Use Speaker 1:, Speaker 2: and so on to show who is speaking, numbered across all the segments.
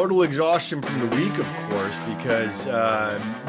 Speaker 1: Total exhaustion from the week, of course, because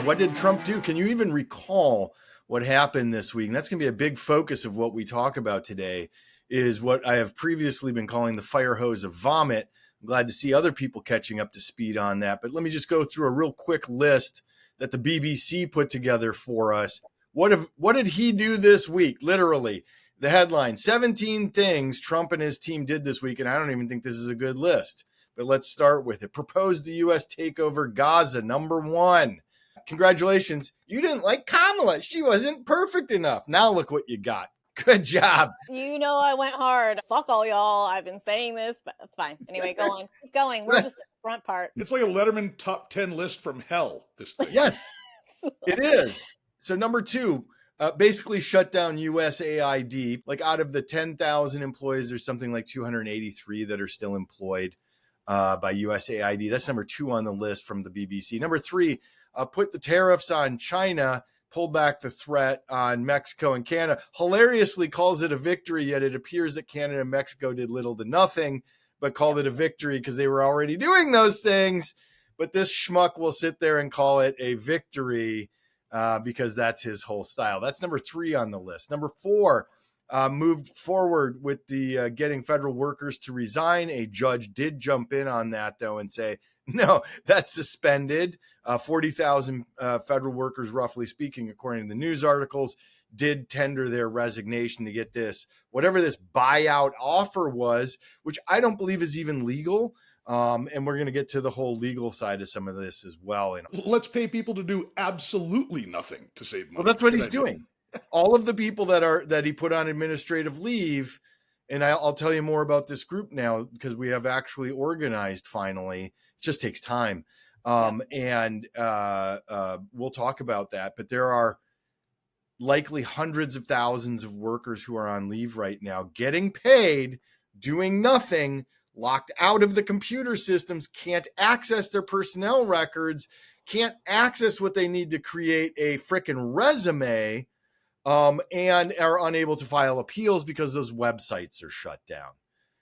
Speaker 1: what did Trump do? Can you even recall what happened this week? And that's going to be a big focus of what we talk about today, is what I have previously been calling the Firehose of vomit. I'm glad to see other people catching up to speed on that. But let me just go through a real quick list that the BBC put together for us. What did he do this week? Literally, the headline, 17 things Trump and his team did this week. And I don't even think this is a good list. But let's start with it. Proposed the U.S. takeover Gaza, number 1. Congratulations. You didn't like Kamala. She wasn't perfect enough. Now look what you got. Good job.
Speaker 2: You know I went hard. Fuck all y'all. I've been saying this, but that's fine. Anyway, go on. Keep going. We're just the front part.
Speaker 3: It's like a Letterman top 10 list from hell, this thing.
Speaker 1: Yes, it is. So number 2, basically shut down USAID. Like out of the 10,000 employees, there's something like 283 that are still employed by USAID. That's number 2 on the list from the BBC. Number 3, put the tariffs on China, pull back the threat on Mexico and Canada. Hilariously calls it a victory, yet it appears that Canada and Mexico did little to nothing, but called it a victory because they were already doing those things. But this schmuck will sit there and call it a victory because that's his whole style. That's number 3 on the list. Number 4, moved forward with the getting federal workers to resign. A judge did jump in on that, though, and say, no, that's suspended. 40,000 federal workers, roughly speaking, according to the news articles, did tender their resignation to get this, whatever this buyout offer was, which I don't believe is even legal. And we're going to get to the whole legal side of some of this as well. And
Speaker 3: let's pay people to do absolutely nothing to save money.
Speaker 1: Well, that's what he's doing. All of the people that he put on administrative leave, and I'll tell you more about this group now because we have actually organized finally. It just takes time. And we'll talk about that. But there are likely hundreds of thousands of workers who are on leave right now, getting paid, doing nothing, locked out of the computer systems, can't access their personnel records, can't access what they need to create a frickin' resume, and are unable to file appeals because those websites are shut down.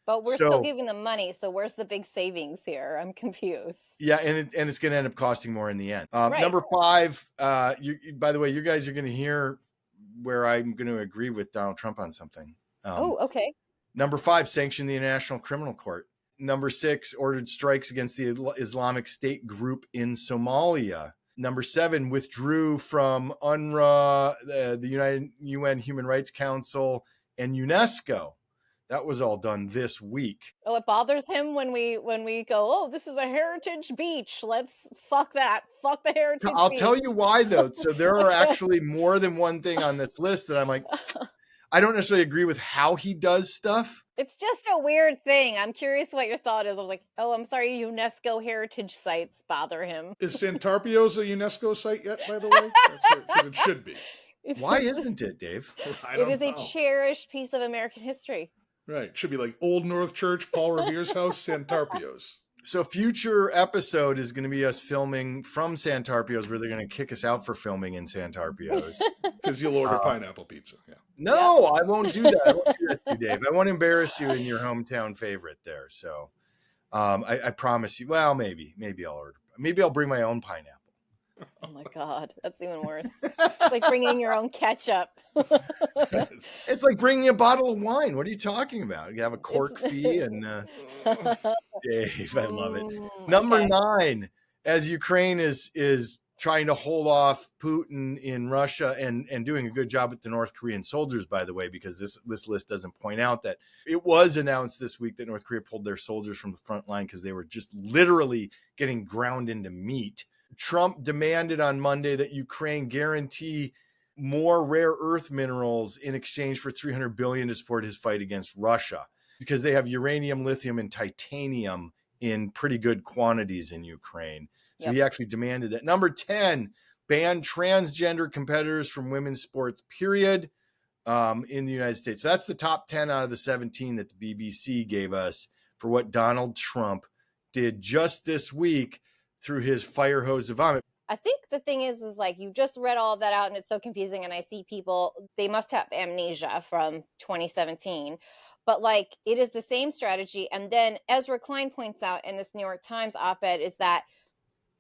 Speaker 2: But we're still giving them money, so where's the big savings here? I'm confused.
Speaker 1: Yeah, and it's going to end up costing more in the end.
Speaker 2: Right.
Speaker 1: Number 5, by the way, you guys are going to hear where I'm going to agree with Donald Trump on something.
Speaker 2: Okay.
Speaker 1: Number 5, sanction the International Criminal Court. Number 6, ordered strikes against the Islamic State group in Somalia. Number 7, withdrew from UNRWA, the UN Human Rights Council, and UNESCO. That was all done this week.
Speaker 2: Oh, it bothers him when we go, oh, this is a heritage beach. Let's fuck that. Fuck the heritage beach.
Speaker 1: I'll tell you why, though. So there are actually more than one thing on this list that I'm like, I don't necessarily agree with how he does stuff.
Speaker 2: It's just a weird thing. I'm curious what your thought is. I was like, oh, I'm sorry, UNESCO heritage sites bother him.
Speaker 3: Is Santarpio's a UNESCO site yet, by the way? Because it should be.
Speaker 1: Why isn't it, Dave?
Speaker 2: It is a cherished piece of American history.
Speaker 3: Right. Should be like Old North Church, Paul Revere's house, Santarpio's.
Speaker 1: So future episode is going to be us filming from Santarpio's, where they're going to kick us out for filming in Santarpio's.
Speaker 3: Because you'll order pineapple pizza. Yeah.
Speaker 1: No, I won't do that. I won't do that to you, Dave. I won't embarrass you in your hometown favorite there. So I promise you. Well, maybe I'll order. Maybe I'll bring my own pineapple.
Speaker 2: Oh my God, that's even worse. It's like bringing your own ketchup.
Speaker 1: It's like bringing a bottle of wine. What are you talking about? You have a cork fee and Dave, I love it. Number 9, as Ukraine is trying to hold off Putin in Russia and doing a good job with the North Korean soldiers, by the way, because this list doesn't point out that it was announced this week that North Korea pulled their soldiers from the front line because they were just literally getting ground into meat. Trump demanded on Monday that Ukraine guarantee more rare earth minerals in exchange for $300 billion to support his fight against Russia, because they have uranium, lithium, and titanium in pretty good quantities in Ukraine. So He actually demanded that. Number 10, ban transgender competitors from women's sports, period, in the United States. So that's the top 10 out of the 17 that the BBC gave us for what Donald Trump did just this week through his fire hose of vomit.
Speaker 2: I think the thing is like, you just read all of that out and it's so confusing. And I see people, they must have amnesia from 2017. But like, it is the same strategy. And then Ezra Klein points out in this New York Times op-ed is that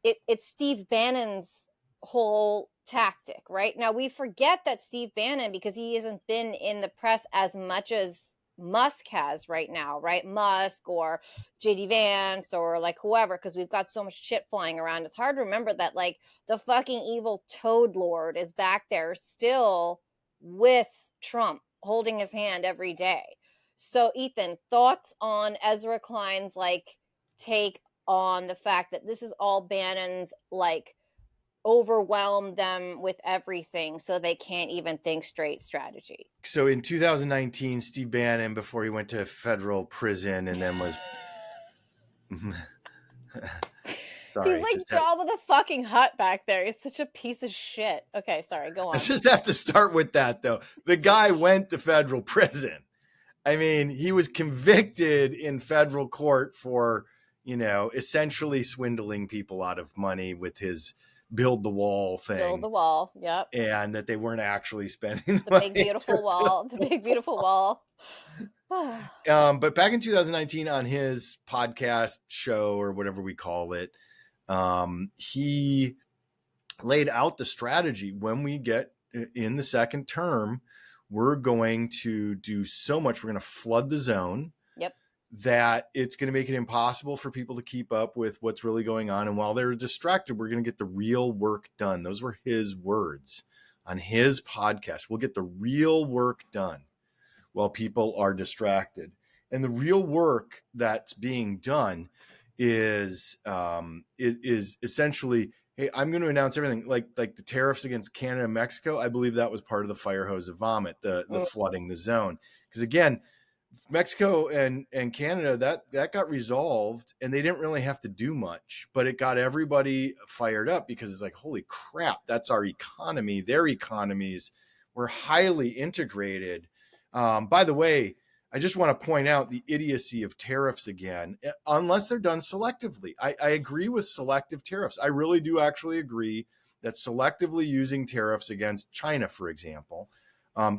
Speaker 2: it's Steve Bannon's whole tactic, right? Now we forget that Steve Bannon, because he hasn't been in the press as much as Musk has right now, right? Musk or JD Vance or like whoever, because we've got so much shit flying around. It's hard to remember that like the fucking evil Toad Lord is back there still with Trump holding his hand every day. So Ethan, thoughts on Ezra Klein's like take on the fact that this is all Bannon's like overwhelm them with everything so they can't even think straight strategy.
Speaker 1: So in 2019, Steve Bannon, before he went to federal prison and then was sorry,
Speaker 2: he's like Jabba the fucking Hutt back there. He's such a piece of shit. Okay, sorry, go on.
Speaker 1: I just have to start with that though. The guy went to federal prison. I mean, he was convicted in federal court for, you know, essentially swindling people out of money with his build the wall thing.
Speaker 2: Build the wall, yep.
Speaker 1: And that they weren't actually spending
Speaker 2: the big beautiful wall. The big beautiful wall.
Speaker 1: But back in 2019 on his podcast show or whatever we call it, he laid out the strategy. When we get in the second term, we're going to do so much. We're going to flood the zone.
Speaker 2: Yep.
Speaker 1: That it's going to make it impossible for people to keep up with what's really going on. And while they're distracted, we're going to get the real work done. Those were his words on his podcast. We'll get the real work done while people are distracted. And the real work that's being done is essentially, hey, I'm going to announce everything like the tariffs against Canada and Mexico. I believe that was part of the Firehose of vomit, the flooding the zone. Because again, Mexico and Canada, that got resolved and they didn't really have to do much, but it got everybody fired up because it's like, holy crap, that's our economy. Their economies were highly integrated. By the way, I just want to point out the idiocy of tariffs again, unless they're done selectively. I agree with selective tariffs. I really do actually agree that selectively using tariffs against China, for example,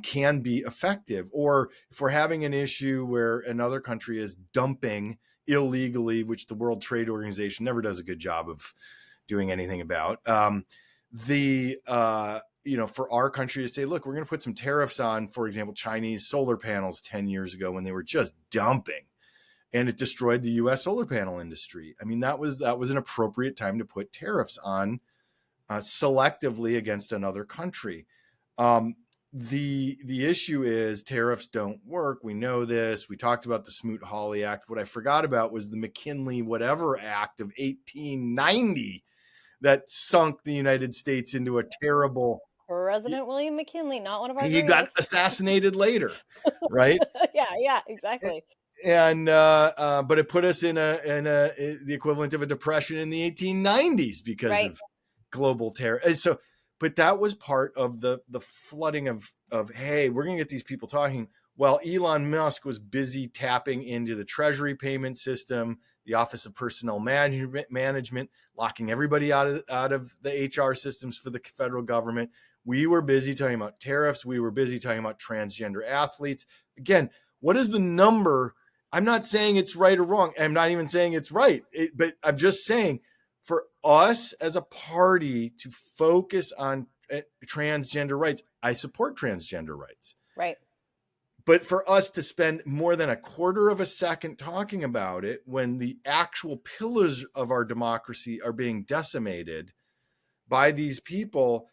Speaker 1: can be effective. Or if we're having an issue where another country is dumping illegally, which the World Trade Organization never does a good job of doing anything about, for our country to say, look, we're going to put some tariffs on, for example, Chinese solar panels 10 years ago when they were just dumping, and it destroyed the U.S. solar panel industry. I mean, that was an appropriate time to put tariffs on selectively against another country. The issue is tariffs don't work. We know this. We talked about the Smoot-Hawley Act. What I forgot about was the McKinley whatever Act of 1890 that sunk the United States into a terrible...
Speaker 2: President William McKinley, not one of our
Speaker 1: He got assassinated later, right?
Speaker 2: Yeah, exactly.
Speaker 1: And but it put us in the equivalent of a depression in the 1890s because of global terror. And so, but that was part of the flooding of hey, we're going to get these people talking. While Elon Musk was busy tapping into the Treasury payment system, the Office of Personnel Management, locking everybody out of the HR systems for the federal government. We were busy talking about tariffs. We were busy talking about transgender athletes. Again, what is the number? I'm not saying it's right or wrong. I'm not even saying it's right, but I'm just saying for us as a party to focus on transgender rights, I support transgender rights.
Speaker 2: Right.
Speaker 1: But for us to spend more than a quarter of a second talking about it when the actual pillars of our democracy are being decimated by these people,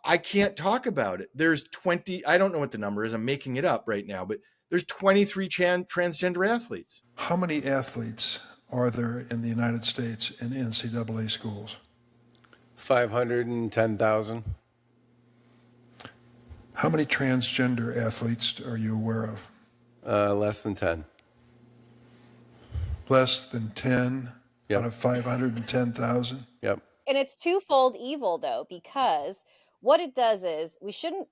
Speaker 1: I can't talk about it. There's 20, I don't know what the number is. I'm making it up right now, but there's 23 transgender athletes.
Speaker 4: How many athletes are there in the United States in NCAA schools?
Speaker 5: 510,000.
Speaker 4: How many transgender athletes are you aware of?
Speaker 5: Less than 10.
Speaker 4: Less than 10
Speaker 5: Yep.
Speaker 4: out of 510,000?
Speaker 5: Yep.
Speaker 2: And it's twofold evil, though, because what it does is we shouldn't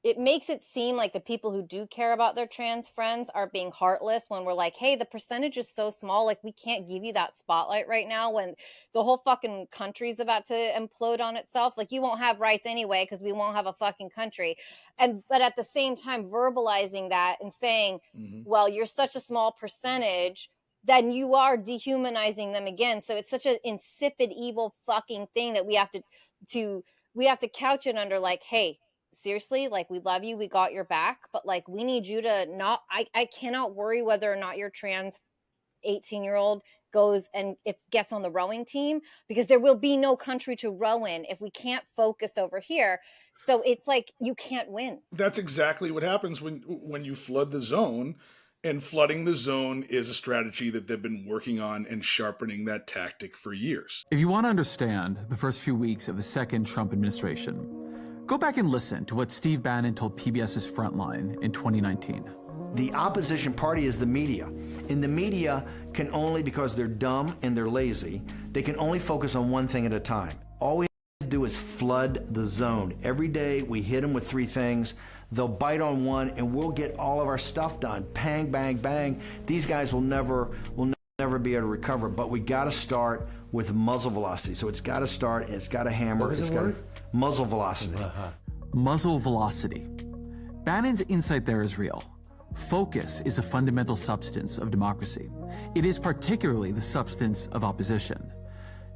Speaker 2: it makes it seem like the people who do care about their trans friends are being heartless when we're like, hey, the percentage is so small, like we can't give you that spotlight right now when the whole fucking country's about to implode on itself. Like, you won't have rights anyway because we won't have a fucking country. But at the same time, verbalizing that and saying, well, you're such a small percentage, then you are dehumanizing them again. So it's such an insipid, evil fucking thing that we have to couch it under, like, hey, seriously, like, we love you, we got your back, but like, we need you to not, I cannot worry whether or not your trans 18-year-old goes and it gets on the rowing team, because there will be no country to row in if we can't focus over here. So it's like, you can't win.
Speaker 3: That's exactly what happens when you flood the zone. And flooding the zone is a strategy that they've been working on and sharpening that tactic for years.
Speaker 6: If you want to understand the first few weeks of the second Trump administration, go back and listen to what Steve Bannon told PBS's Frontline in 2019.
Speaker 7: The opposition party is the media. And the media can only, because they're dumb and they're lazy, they can only focus on one thing at a time. All we have to do is flood the zone. Every day we hit them with 3 things. They'll bite on one and we'll get all of our stuff done. Bang, bang, bang. These guys will never be able to recover. But we got to start with muzzle velocity. So it's got to start, it's got to hammer. It's got to muzzle velocity.
Speaker 6: Muzzle velocity. Bannon's insight there is real. Focus is a fundamental substance of democracy. It is particularly the substance of opposition.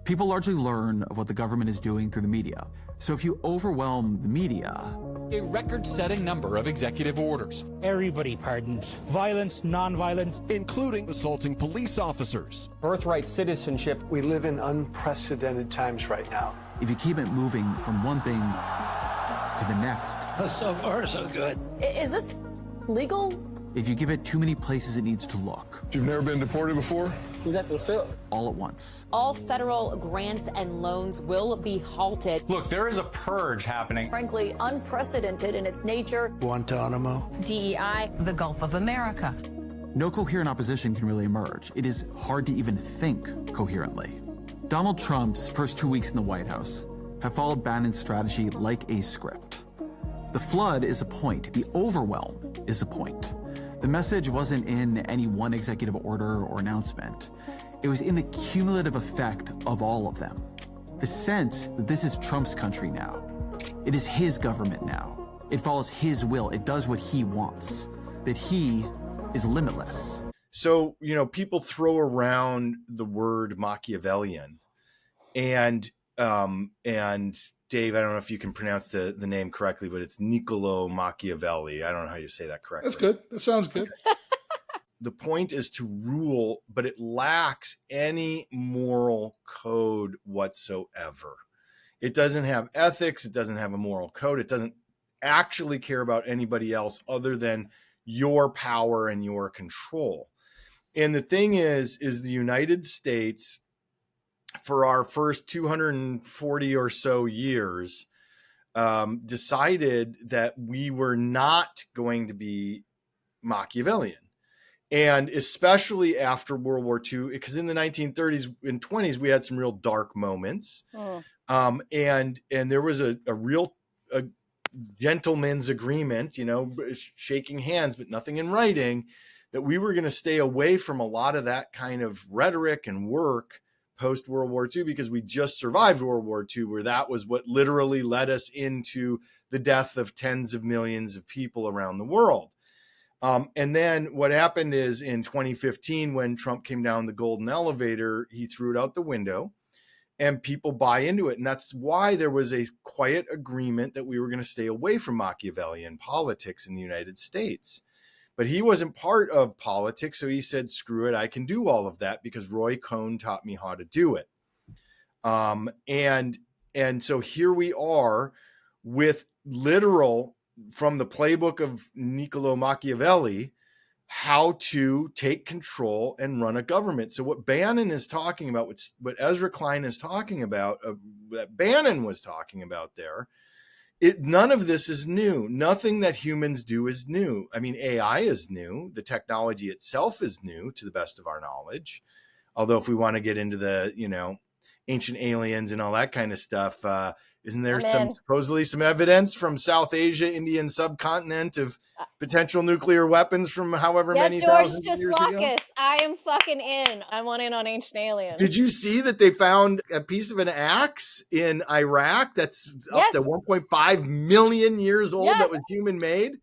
Speaker 6: People largely learn of what the government is doing through the media. So if you overwhelm the media...
Speaker 8: A record-setting number of executive orders.
Speaker 9: Everybody pardons. Violence, non-violence.
Speaker 10: Including assaulting police officers.
Speaker 11: Birthright citizenship.
Speaker 12: We live in unprecedented times right now.
Speaker 6: If you keep it moving from one thing to the next...
Speaker 12: So far, so good.
Speaker 13: Is this legal?
Speaker 6: If you give it too many places it needs to look.
Speaker 10: You've never been deported before?
Speaker 12: You got to fill.
Speaker 6: All at once.
Speaker 13: All federal grants and loans will be halted.
Speaker 14: Look, there is a purge happening.
Speaker 13: Frankly, unprecedented in its nature.
Speaker 12: Guantanamo.
Speaker 13: DEI.
Speaker 15: The Gulf of America.
Speaker 6: No coherent opposition can really emerge. It is hard to even think coherently. Donald Trump's first 2 weeks in the White House have followed Bannon's strategy like a script. The flood is a point. The overwhelm is a point. The message wasn't in any one executive order or announcement. It was in the cumulative effect of all of them. The sense that this is Trump's country now. It is his government now. It follows his will. It does what he wants. That he is limitless.
Speaker 1: So, people throw around the word Machiavellian, and Dave, I don't know if you can pronounce the name correctly, but it's Niccolo Machiavelli. I don't know how you say that correctly.
Speaker 3: That's good. That sounds good.
Speaker 1: The point is to rule, but it lacks any moral code whatsoever. It doesn't have ethics. It doesn't have a moral code. It doesn't actually care about anybody else other than your power and your control. And the thing is the United States, for our first 240 or so years, decided that we were not going to be Machiavellian. And especially after World War II, because in the 1930s and 20s, we had some real dark moments. And there was a real gentleman's agreement, shaking hands, but nothing in writing, that we were going to stay away from a lot of that kind of rhetoric and work post World War II, because we just survived World War II, where that was what literally led us into the death of tens of millions of people around the world. And then what happened is in 2015, when Trump came down the golden elevator, he threw it out the window and people buy into it. And that's why there was a quiet agreement that we were going to stay away from Machiavellian politics in the United States. But he wasn't part of politics, so he said, screw it, I can do all of that because Roy Cohn taught me how to do it. And so here we are with literal, from the playbook of Niccolo Machiavelli, how to take control and run a government. So what Bannon is talking about, what Ezra Klein is talking about, that Bannon was talking about there, none of this is new. Nothing that humans do is new. I mean, AI is new. The technology itself is new to the best of our knowledge. Although if we want to get into the, ancient aliens and all that kind of stuff, Isn't there
Speaker 2: I'm in.
Speaker 1: supposedly some evidence from South Asia, Indian subcontinent of potential nuclear weapons from however many
Speaker 2: George
Speaker 1: thousands of years ago?
Speaker 2: Joslakis. I am fucking in. I want in on ancient aliens.
Speaker 1: Did you see that they found a piece of an axe in Iraq that's up to 1.5 million years old that was human made?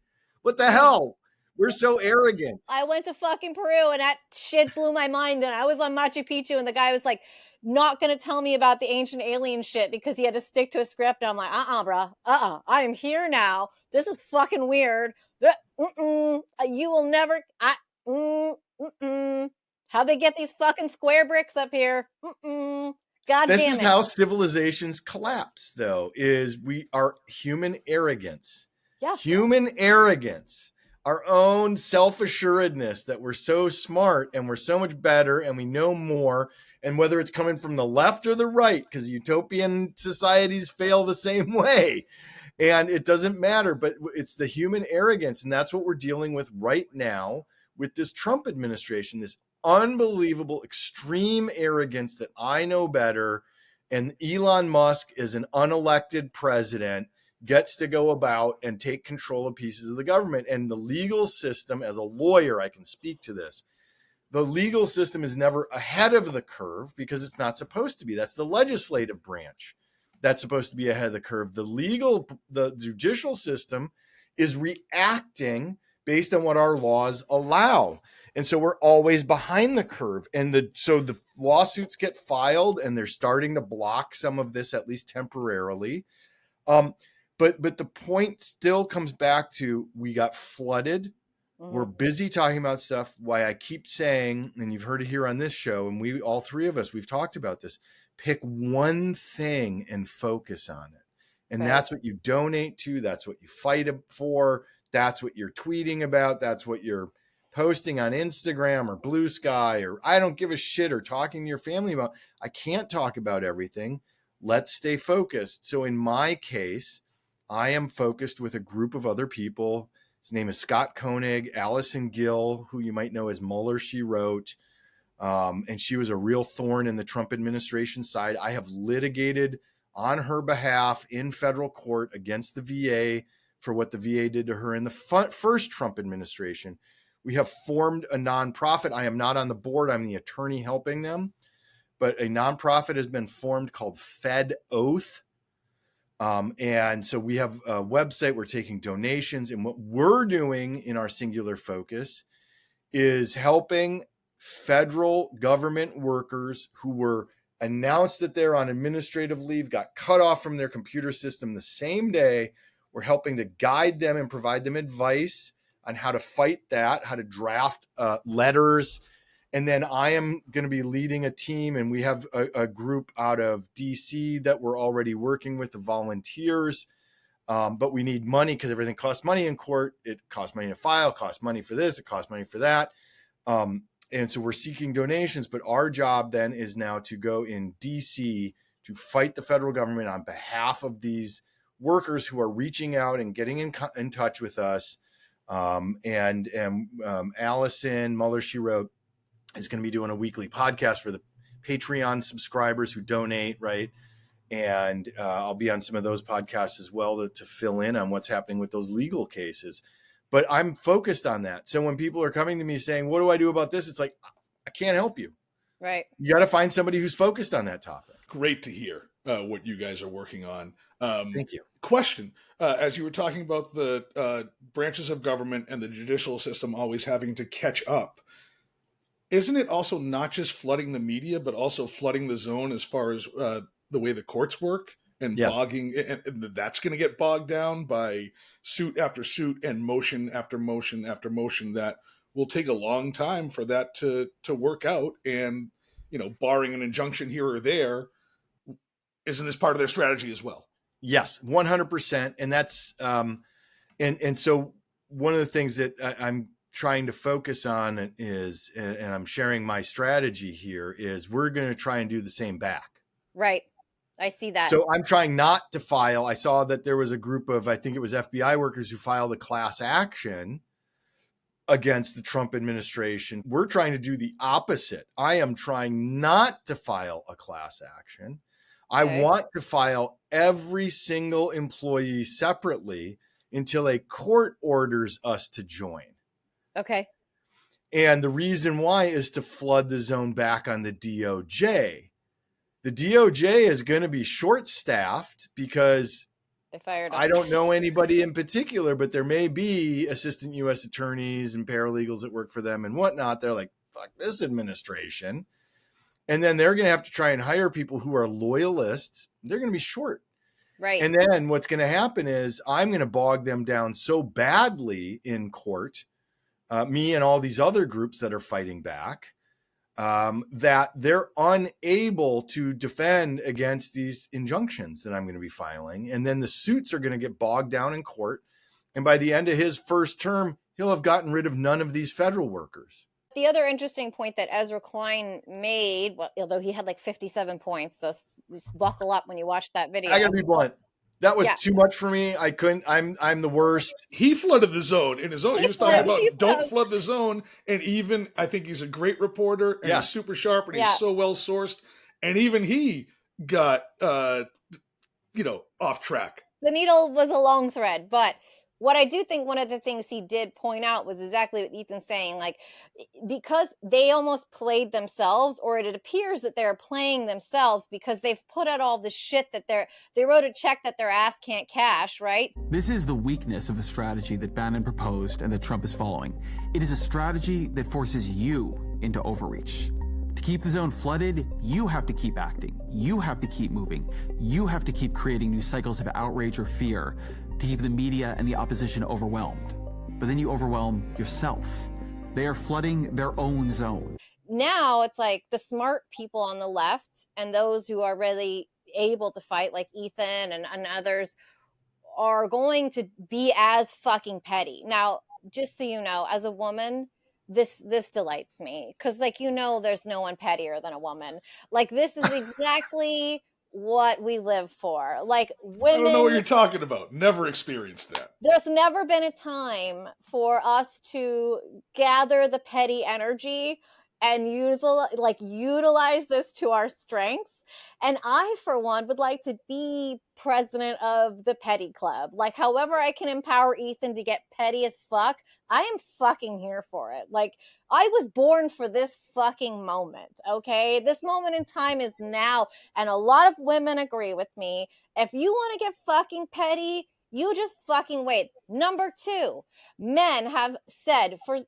Speaker 1: What the hell? We're so arrogant.
Speaker 2: I went to fucking Peru and that shit blew my mind. And I was on Machu Picchu and the guy was like, not going to tell me about the ancient alien shit because he had to stick to a script. And I'm like, bro. I am here now. This is fucking weird. You will never. How'd they get these fucking square bricks up here? God damn it.
Speaker 1: This is how civilizations collapse, though, is we are human arrogance.
Speaker 2: Yeah.
Speaker 1: Human arrogance. Our own self-assuredness that we're so smart and we're so much better and we know more. And whether it's coming from the left or the right, because utopian societies fail the same way. And it doesn't matter, but it's the human arrogance. And that's what we're dealing with right now with this Trump administration, this unbelievable extreme arrogance that I know better. And Elon Musk is an unelected president, gets to go about and take control of pieces of the government. And the legal system, as a lawyer, I can speak to this. The legal system is never ahead of the curve because it's not supposed to be. That's the legislative branch that's supposed to be ahead of the curve. The judicial system is reacting based on what our laws allow. And so we're always behind the curve. And so the lawsuits get filed and they're starting to block some of this, at least temporarily. But the point still comes back to, we got flooded. We're busy talking about stuff. Why I keep saying, and you've heard it here on this show, and all three of us, we've talked about this, pick one thing and focus on it. And that's what you donate to. That's what you fight for. That's what you're tweeting about. That's what you're posting on Instagram or Blue Sky, or I don't give a shit, or talking to your family about. I can't talk about everything. Let's stay focused. So in my case, I am focused with a group of other people. His name is Scott Koenig, Allison Gill, who you might know as Mueller, she wrote. And she was a real thorn in the Trump administration side. I have litigated on her behalf in federal court against the VA for what the VA did to her in the first Trump administration. We have formed a nonprofit. I am not on the board. I'm the attorney helping them. But a nonprofit has been formed called Fed Oath. And so we have a website, we're taking donations, and what we're doing in our singular focus is helping federal government workers who were announced that they're on administrative leave, got cut off from their computer system the same day. We're helping to guide them and provide them advice on how to fight that, how to draft letters. And then I am going to be leading a team, and we have a group out of DC that we're already working with, the volunteers. But we need money because everything costs money in court. It costs money to file, costs money for this, it costs money for that. And so we're seeking donations, but our job then is now to go in DC to fight the federal government on behalf of these workers who are reaching out and getting in touch with us. Allison Mueller, she wrote, is going to be doing a weekly podcast for the Patreon subscribers who donate, right? And I'll be on some of those podcasts as well to fill in on what's happening with those legal cases. But I'm focused on that. So when people are coming to me saying, what do I do about this? It's like, I can't help you.
Speaker 2: Right.
Speaker 1: You got to find somebody who's focused on that topic.
Speaker 3: Great to hear what you guys are working on.
Speaker 1: Thank you.
Speaker 3: Question. As you were talking about the branches of government and the judicial system always having to catch up, isn't it also not just flooding the media, but also flooding the zone as far as the way the courts work and bogging, and that's going to get bogged down by suit after suit and motion after motion after motion that will take a long time for that to work out. And, you know, barring an injunction here or there, isn't this part of their strategy as well?
Speaker 1: Yes, 100%. And that's, and so one of the things that I'm trying to focus on is, and I'm sharing my strategy here, is we're going to try and do the same back.
Speaker 2: Right. I see that.
Speaker 1: So I'm trying not to file. I saw that there was a group of, I think it was FBI workers who filed a class action against the Trump administration. We're trying to do the opposite. I am trying not to file a class action. I want to file every single employee separately until a court orders us to join.
Speaker 2: Okay.
Speaker 1: And the reason why is to flood the zone back on the DOJ. The DOJ is going to be short-staffed because
Speaker 2: they fired them.
Speaker 1: I don't know anybody in particular, but there may be assistant U.S. attorneys and paralegals that work for them and whatnot. They're like, fuck this administration. And then they're going to have to try and hire people who are loyalists. They're going to be short.
Speaker 2: Right.
Speaker 1: And then what's going to happen is I'm going to bog them down so badly in court, me and all these other groups that are fighting back, that they're unable to defend against these injunctions that I'm going to be filing. And then the suits are going to get bogged down in court. And by the end of his first term, he'll have gotten rid of none of these federal workers.
Speaker 2: The other interesting point that Ezra Klein made, well, although he had like 57 points, so just buckle up when you watch that video.
Speaker 1: I gotta be blunt. That was too much for me. I couldn't. I'm the worst.
Speaker 3: He flooded the zone in his own. He was talking about don't flood the zone. And even I think he's a great reporter and he's super sharp and he's so well sourced. And even he got off track.
Speaker 2: The needle was a long thread, but what I do think one of the things he did point out was exactly what Ethan's saying, like, because they almost played themselves, or it appears that they're playing themselves because they've put out all the shit that they wrote a check that their ass can't cash, right?
Speaker 6: This is the weakness of the strategy that Bannon proposed and that Trump is following. It is a strategy that forces you into overreach. To keep the zone flooded, you have to keep acting. You have to keep moving. You have to keep creating new cycles of outrage or fear to keep the media and the opposition overwhelmed. But then you overwhelm yourself. They are flooding their own zone.
Speaker 2: Now it's like the smart people on the left and those who are really able to fight, like Ethan and others, are going to be as fucking petty. Now, just so you know, as a woman, this delights me because, like, there's no one pettier than a woman. Like, this is exactly what we live for. Like, women,
Speaker 3: I don't know what you're talking about. Never experienced that.
Speaker 2: There's never been a time for us to gather the petty energy and utilize this to our strengths. And I, for one, would like to be president of the petty club. Like, however I can empower Ethan to get petty as fuck, I am fucking here for it. Like, I was born for this fucking moment, okay? This moment in time is now. And a lot of women agree with me. If you want to get fucking petty, you just fucking wait. Number 2, men have said for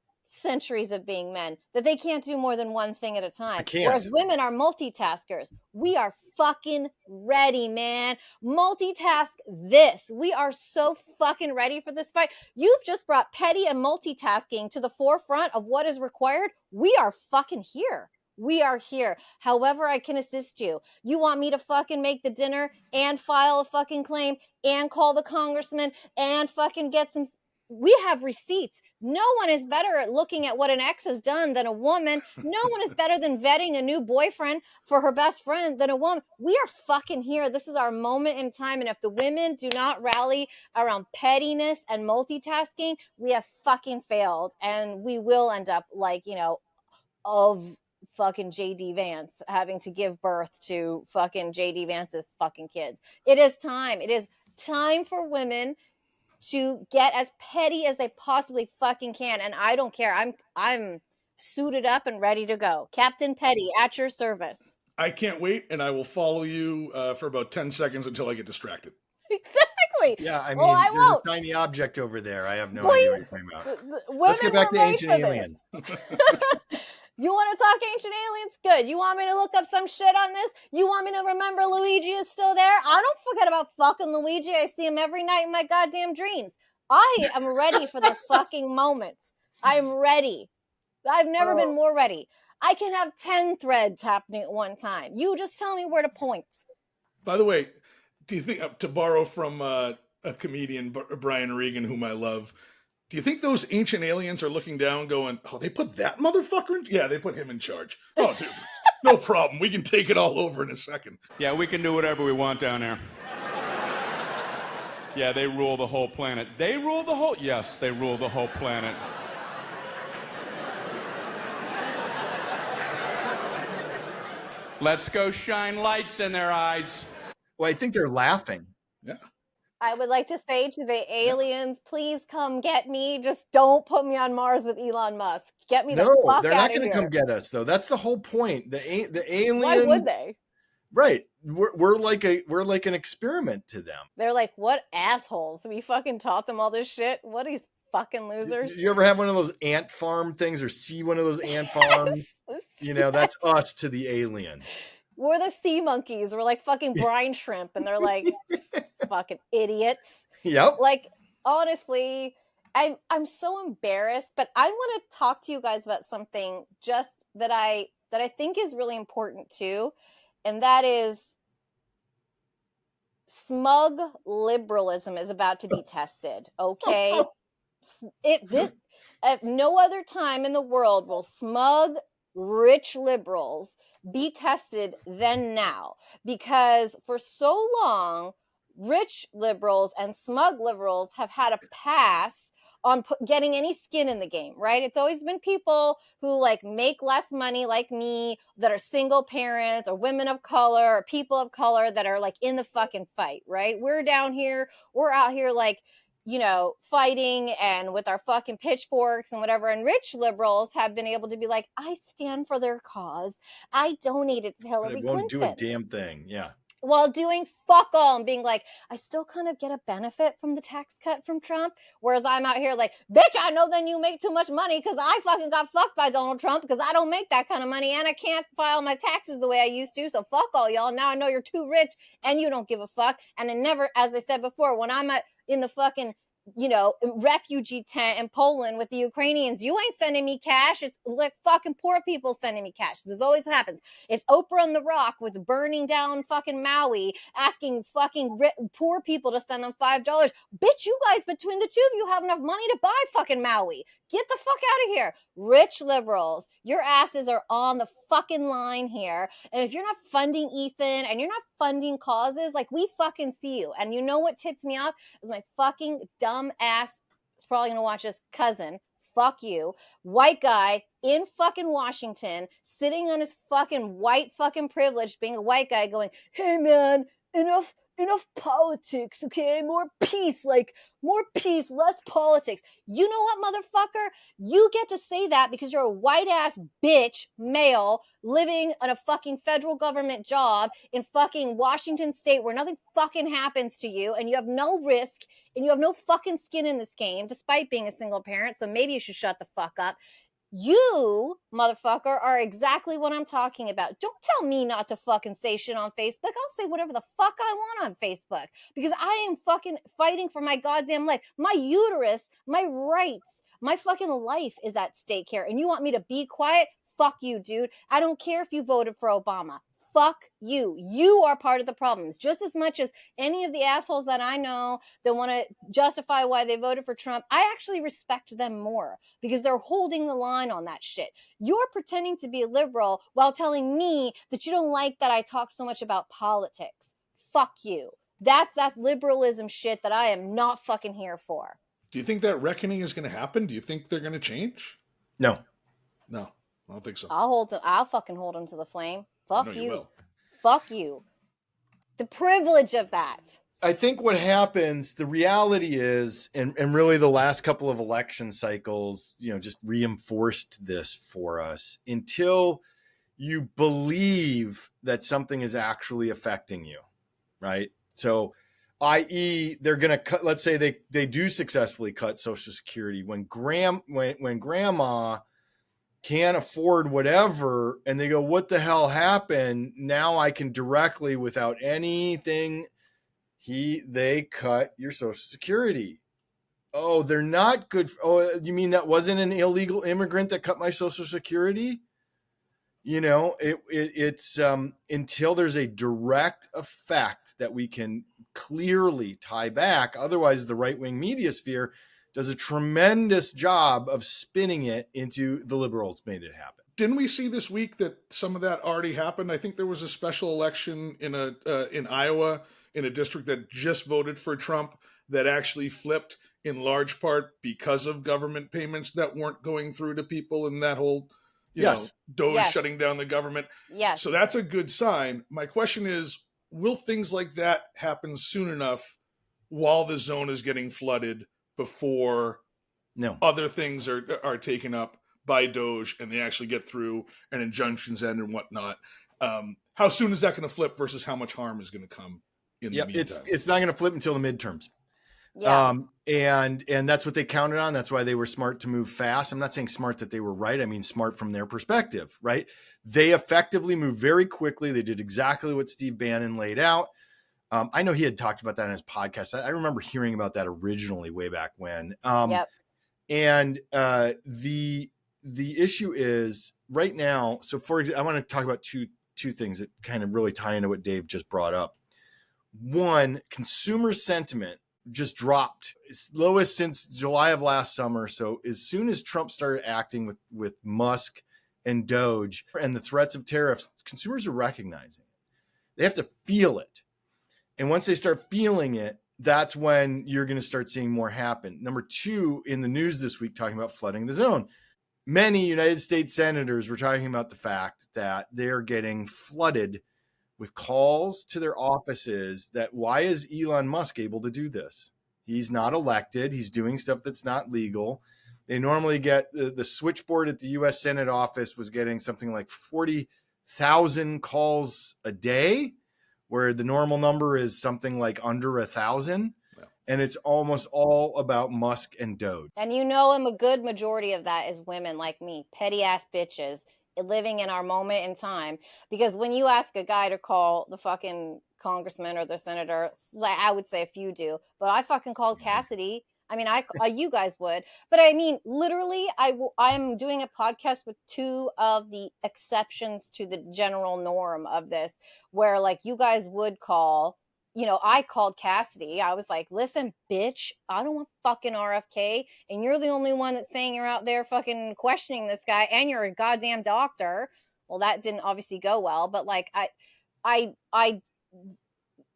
Speaker 2: centuries of being men that they can't do more than one thing at a time. Whereas women are multitaskers. We are fucking ready, man. Multitask this. We are so fucking ready for this fight. You've just brought petty and multitasking to the forefront of what is required. We are fucking here. We are here. However I can assist you. You want me to fucking make the dinner and file a fucking claim and call the congressman and fucking get some... We have receipts. No one is better at looking at what an ex has done than a woman. No one is better than vetting a new boyfriend for her best friend than a woman. We are fucking here. This is our moment in time. And if the women do not rally around pettiness and multitasking, we have fucking failed. And we will end up like, of fucking JD Vance having to give birth to fucking JD Vance's fucking kids. It is time. It is time for women to get as petty as they possibly fucking can. And I don't care. I'm suited up and ready to go. Captain Petty, at your service.
Speaker 3: I can't wait, and I will follow you for about 10 seconds until I get distracted.
Speaker 2: Exactly.
Speaker 1: Yeah, I mean, there's a tiny object over there. I have no idea what you're talking about. Let's get back to Ancient Aliens.
Speaker 2: You want to talk Ancient Aliens? Good. You want me to look up some shit on this? You want me to remember Luigi is still there? I don't forget about fucking Luigi. I see him every night in my goddamn dreams. I am ready for this fucking moment. I'm ready. I've never been more ready. I can have 10 threads happening at one time. You just tell me where to point.
Speaker 3: By the way, do you think, to borrow from a comedian, Brian Regan, whom I love, do you think those ancient aliens are looking down going, oh, they put that motherfucker in? Yeah, they put him in charge. Oh, dude, no problem. We can take it all over in a second.
Speaker 11: Yeah, we can do whatever we want down there. Yeah, they rule the whole planet. They rule the whole... Yes, they rule the whole planet. Let's go shine lights in their eyes.
Speaker 1: Well, I think they're laughing.
Speaker 3: Yeah.
Speaker 2: I would like to say to the aliens, please come get me. Just don't put me on Mars with Elon Musk. Get me the fuck
Speaker 1: they're
Speaker 2: out
Speaker 1: not
Speaker 2: of
Speaker 1: going to
Speaker 2: here.
Speaker 1: come get us, though. That's the whole point. The aliens.
Speaker 2: Why would they?
Speaker 1: Right. We're like an experiment to them.
Speaker 2: They're like, what assholes? We fucking taught them all this shit. What are these fucking losers?
Speaker 1: Did you ever have one of those ant farm things or see one of those ant farms? You know, that's us to the aliens.
Speaker 2: We're the sea monkeys. We're like fucking brine shrimp, and they're like fucking idiots.
Speaker 1: Yep.
Speaker 2: Like, honestly, I'm so embarrassed, but I want to talk to you guys about something just that I think is really important too, and that is smug liberalism is about to be tested. Okay, at no other time in the world will smug rich liberals be tested than now, because for so long rich liberals and smug liberals have had a pass on getting any skin in the game, right? It's always been people who like make less money like me, that are single parents or women of color or people of color that are like in the fucking fight, right? We're down here, we're out here like, you know, fighting and with our fucking pitchforks and whatever. And rich liberals have been able to be like, I stand for their cause. I donated to Hillary Clinton.
Speaker 1: Won't do a damn thing. Yeah.
Speaker 2: While doing fuck all and being like, I still kind of get a benefit from the tax cut from Trump. Whereas I'm out here like, bitch, I know then you make too much money because I fucking got fucked by Donald Trump because I don't make that kind of money and I can't file my taxes the way I used to. So fuck all y'all. Now I know you're too rich and you don't give a fuck. And it never, as I said before, when I'm in the fucking, you know, refugee tent in Poland with the Ukrainians, you ain't sending me cash. It's like fucking poor people sending me cash. This always happens. It's Oprah on the Rock with burning down fucking Maui, asking fucking poor people to send them $5. Bitch, you guys, between the two of you have enough money to buy fucking Maui. Get the fuck out of here. Rich liberals, your asses are on the fucking line here. And if you're not funding Ethan and you're not funding causes, like, we fucking see you. And you know what tips me off is my fucking dumb ass, is probably gonna watch this, cousin. Fuck you. White guy in fucking Washington, sitting on his fucking white fucking privilege, being a white guy going, hey man, enough politics, okay? More peace, less politics. You know what, motherfucker? You get to say that because you're a white ass bitch, male, living on a fucking federal government job in fucking Washington state where nothing fucking happens to you and you have no risk and you have no fucking skin in this game despite being a single parent. So maybe you should shut the fuck up. You, motherfucker, are exactly what I'm talking about. Don't tell me not to fucking say shit on Facebook. I'll say whatever the fuck I want on Facebook because I am fucking fighting for my goddamn life. My uterus, my rights, my fucking life is at stake here. And you want me to be quiet? Fuck you, dude. I don't care if you voted for Obama. Fuck you. You are part of the problems just as much as any of the assholes that I know that want to justify why they voted for Trump. I actually respect them more because they're holding the line on that shit. You're pretending to be a liberal while telling me that you don't like that I talk so much about politics. Fuck you. That's that liberalism shit that I am not fucking here for.
Speaker 3: Do you think that reckoning is going to happen? Do you think they're going to change?
Speaker 1: No.
Speaker 3: No, I don't think so.
Speaker 2: I'll fucking hold them to the flame. Fuck
Speaker 3: you will.
Speaker 2: Fuck you. The privilege of that.
Speaker 1: I think what happens, the reality is, and really the last couple of election cycles, you know, just reinforced this for us, until you believe that something is actually affecting you, right? So, i.e., they're going to cut, let's say they do successfully cut Social Security when grandma can't afford whatever, and they go, what the hell happened? Now I can directly, without anything, they cut your Social Security. Oh, they're not good. You mean that wasn't an illegal immigrant that cut my Social Security? You know, it's until there's a direct effect that we can clearly tie back. Otherwise, the right-wing media sphere does a tremendous job of spinning it into the liberals made it happen.
Speaker 3: Didn't we see this week that some of that already happened? I think there was a special election in Iowa in a district that just voted for Trump that actually flipped in large part because of government payments that weren't going through to people in that whole,
Speaker 1: Yes.
Speaker 3: Doge
Speaker 2: Yes.
Speaker 3: shutting down the government.
Speaker 2: Yes.
Speaker 3: So that's a good sign. My question is, will things like that happen soon enough while the zone is getting flooded before other things are taken up by Doge and they actually get through and injunctions end and whatnot? How soon is that going to flip versus how much harm is going to come in the meantime?
Speaker 1: It's not going to flip until the midterms.
Speaker 2: Yeah.
Speaker 1: And that's what they counted on. That's why they were smart to move fast. I'm not saying smart that they were right. I mean, smart from their perspective, right? They effectively moved very quickly. They did exactly what Steve Bannon laid out. I know he had talked about that in his podcast. I remember hearing about that originally way back when. And the issue is right now. So for example, I want to talk about two things that kind of really tie into what Dave just brought up. One, consumer sentiment just dropped. It's lowest since July of last summer. So as soon as Trump started acting with Musk and Doge and the threats of tariffs, consumers are recognizing it. They have to feel it. And once they start feeling it, that's when you're going to start seeing more happen. Number two, in the news this week, talking about flooding the zone. Many United States senators were talking about the fact that they're getting flooded with calls to their offices that why is Elon Musk able to do this? He's not elected. He's doing stuff that's not legal. They normally get the switchboard at the U.S. Senate office was getting something like 40,000 calls a day, where the normal number is something like under 1,000. Yeah. And it's almost all about Musk and Doge.
Speaker 2: And a good majority of that is women like me, petty ass bitches living in our moment in time. Because when you ask a guy to call the fucking congressman or the senator, I would say a few do, but I fucking called Cassidy. I mean, you guys would, but I mean, literally, I'm doing a podcast with two of the exceptions to the general norm of this, where like you guys would call. I called Cassidy. I was like, listen, bitch, I don't want fucking RFK. And you're the only one that's saying you're out there fucking questioning this guy and you're a goddamn doctor. Well, that didn't obviously go well, but like, I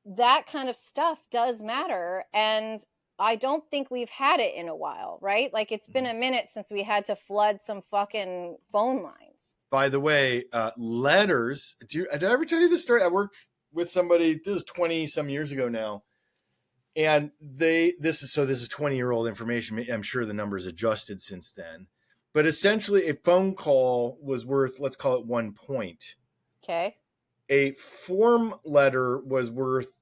Speaker 2: that kind of stuff does matter. And I don't think we've had it in a while, right? Like it's been a minute since we had to flood some fucking phone lines. By
Speaker 1: the way, letters. Did I ever tell you this story? I worked with somebody, this is 20 some years ago now. And this is 20-year-old information. I'm sure the number's adjusted since then. But essentially a phone call was worth, let's call it 1 point.
Speaker 2: Okay.
Speaker 1: A form letter was worth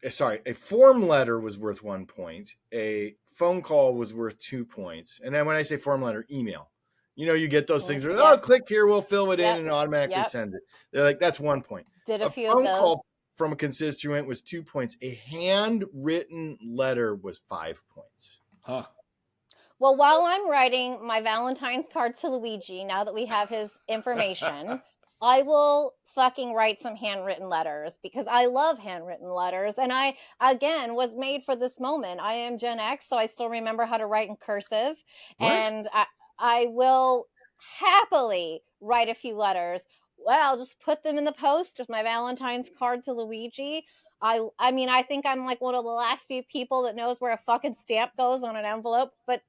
Speaker 1: 1 point. A phone call was worth 2 points. And then when I say form letter, email. You get those things. Yes. Click here, we'll fill it in and automatically send it. They're like, that's 1 point.
Speaker 2: Did a few of those.
Speaker 1: Phone call from a constituent was 2 points. A handwritten letter was 5 points.
Speaker 3: Huh.
Speaker 2: Well, while I'm writing my Valentine's card to Luigi, now that we have his information, I will fucking write some handwritten letters because I love handwritten letters. And I, again, was made for this moment. I am Gen X, so I still remember how to write in cursive. What? And I will happily write a few letters. Well, just put them in the post with my Valentine's card to Luigi. I mean, I think I'm like one of the last few people that knows where a fucking stamp goes on an envelope, but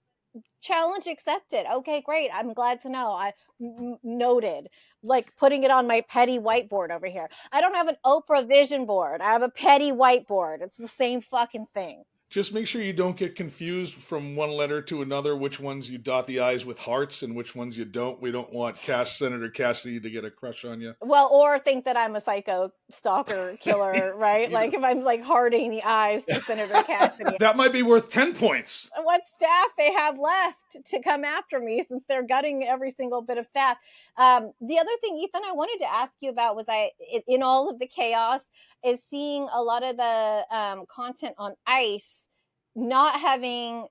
Speaker 2: challenge accepted. Okay, great. I'm glad to know. I noted. Like putting it on my petty whiteboard over here. I don't have an Oprah vision board. I have a petty whiteboard. It's the same fucking thing.
Speaker 3: Just make sure you don't get confused from one letter to another, which ones you dot the I's with hearts and which ones you don't. We don't want Senator Cassidy to get a crush on you.
Speaker 2: Well, or think that I'm a psycho stalker killer, right? Like if I'm like hearting the I's to Senator Cassidy.
Speaker 3: That might be worth 10 points.
Speaker 2: What staff they have left to come after me since they're gutting every single bit of staff. The other thing, Ethan, I wanted to ask you about was in all of the chaos, is seeing a lot of the content on ICE not having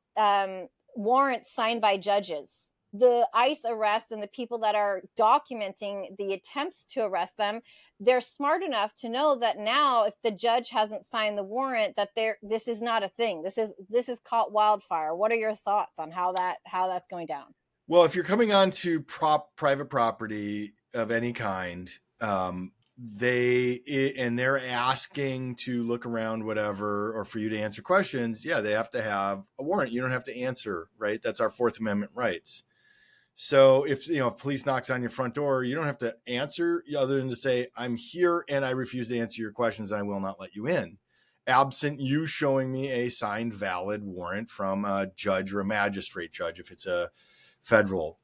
Speaker 2: warrants signed by judges. The ICE arrests and the people that are documenting the attempts to arrest them, they're smart enough to know that now if the judge hasn't signed the warrant, that this is not a thing. This is caught wildfire. What are your thoughts on how that's going down?
Speaker 1: Well, if you're coming onto private property of any kind, they're asking to look around whatever, or for you to answer questions. Yeah, they have to have a warrant. You don't have to answer, right? That's our Fourth Amendment rights. So if police knocks on your front door, you don't have to answer other than to say, I'm here and I refuse to answer your questions and I will not let you in, absent you showing me a signed valid warrant from a judge or a magistrate judge if it's a federal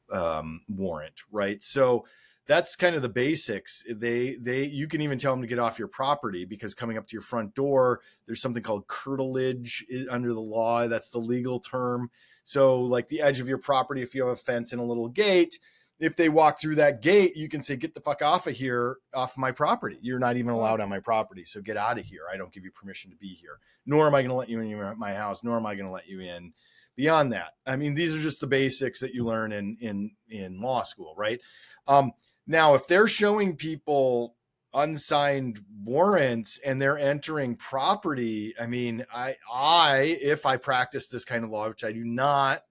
Speaker 1: warrant, right? So that's kind of the basics. You can even tell them to get off your property, because coming up to your front door, there's something called curtilage under the law. That's the legal term. So like the edge of your property, if you have a fence and a little gate, if they walk through that gate, you can say, get the fuck off of here, off my property. You're not even allowed on my property. So get out of here. I don't give you permission to be here. Nor am I going to let you in my house. Nor am I going to let you in beyond that. I mean, these are just the basics that you learn in law school, right? Now, if they're showing people unsigned warrants and they're entering property, I mean, if I practice this kind of law, which I do not,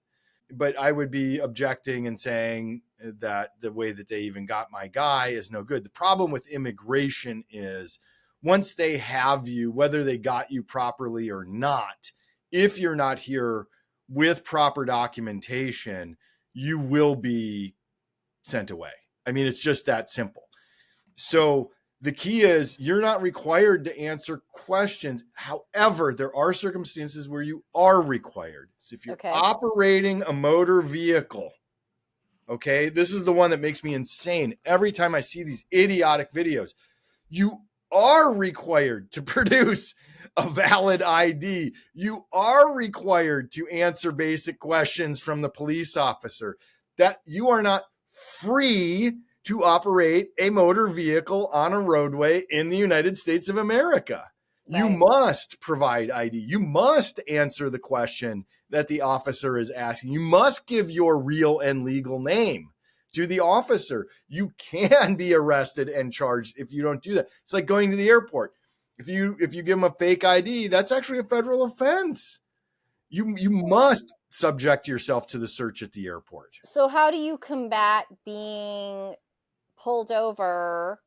Speaker 1: but I would be objecting and saying that the way that they even got my guy is no good. The problem with immigration is once they have you, whether they got you properly or not, if you're not here with proper documentation, you will be sent away. I mean, it's just that simple. So the key is you're not required to answer questions. However, there are circumstances where you are required. So if you're operating a motor vehicle, okay, this is the one that makes me insane. Every time I see these idiotic videos, you are required to produce a valid ID. You are required to answer basic questions from the police officer. That you are not free to operate a motor vehicle on a roadway in the United States of America. Right. You must provide ID. You must answer the question that the officer is asking. You must give your real and legal name to the officer. You can be arrested and charged if you don't do that. It's like going to the airport. If you give them a fake ID, that's actually a federal offense. You must subject yourself to the search at the airport.
Speaker 2: So how do you combat being pulled over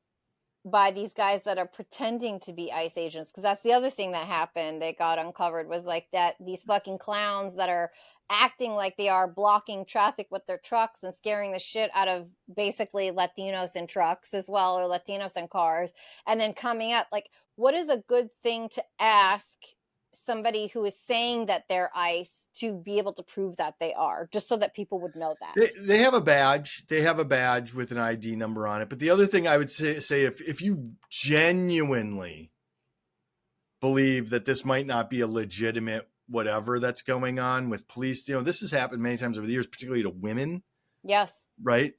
Speaker 2: by these guys that are pretending to be ICE agents? Because that's the other thing that happened that got uncovered, was like that these fucking clowns that are acting like they are blocking traffic with their trucks and scaring the shit out of basically Latinos in trucks as well, or Latinos in cars, and then coming up. Like, what is a good thing to ask somebody who is saying that they're ICE to be able to prove that they are, just so that people would know that?
Speaker 1: They have a badge. They have a badge with an ID number on it. But the other thing I would say if you genuinely believe that this might not be a legitimate whatever that's going on with police, this has happened many times over the years, particularly to women.
Speaker 2: Yes.
Speaker 1: Right.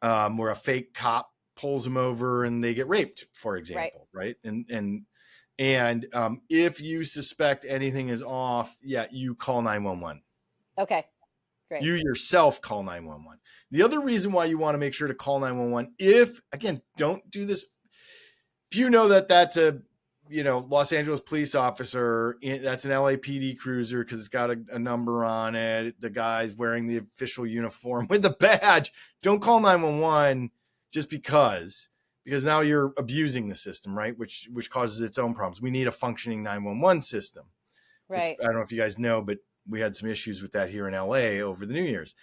Speaker 1: Where a fake cop pulls them over and they get raped, for example. Right. And if you suspect anything is off, you call 911.
Speaker 2: Okay, great.
Speaker 1: You yourself call 911. The other reason why you want to make sure to call 911, don't do this. If you know that that's a, Los Angeles police officer, that's an LAPD cruiser because it's got a number on it. The guy's wearing the official uniform with the badge. Don't call 911 just because now you're abusing the system, right? Which causes its own problems. We need a functioning 911 system.
Speaker 2: Right.
Speaker 1: I don't know if you guys know, but we had some issues with that here in LA over the New Year's.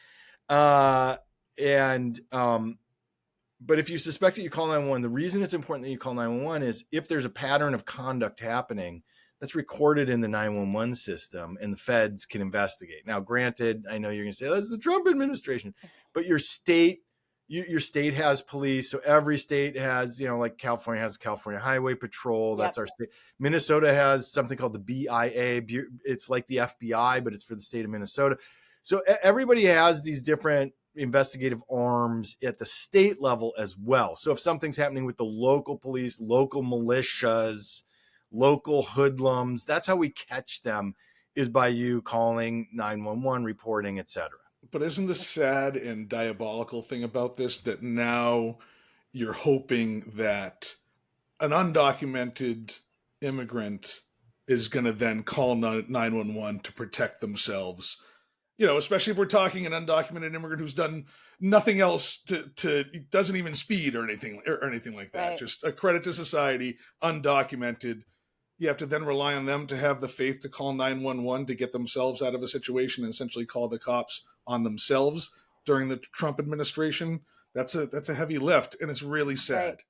Speaker 1: But if you suspect that you call 911, the reason it's important that you call 911 is if there's a pattern of conduct happening that's recorded in the 911 system and the feds can investigate. Now, granted, I know you're going to say that's the Trump administration, but your state has police. So every state has, like California has California Highway Patrol. That's our state. Minnesota has something called the BIA. It's like the FBI, but it's for the state of Minnesota. So everybody has these different investigative arms at the state level as well. So if something's happening with the local police, local militias, local hoodlums, that's how we catch them, is by you calling 911, reporting, etc.
Speaker 3: But isn't the sad and diabolical thing about this that now you're hoping that an undocumented immigrant is going to then call 911 to protect themselves? Especially if we're talking an undocumented immigrant who's done nothing else to doesn't even speed or anything like that. Right. Just a credit to society, undocumented. You have to then rely on them to have the faith to call 911 to get themselves out of a situation and essentially call the cops on themselves. during the Trump administration. That's a heavy lift, and it's really sad.
Speaker 2: Right.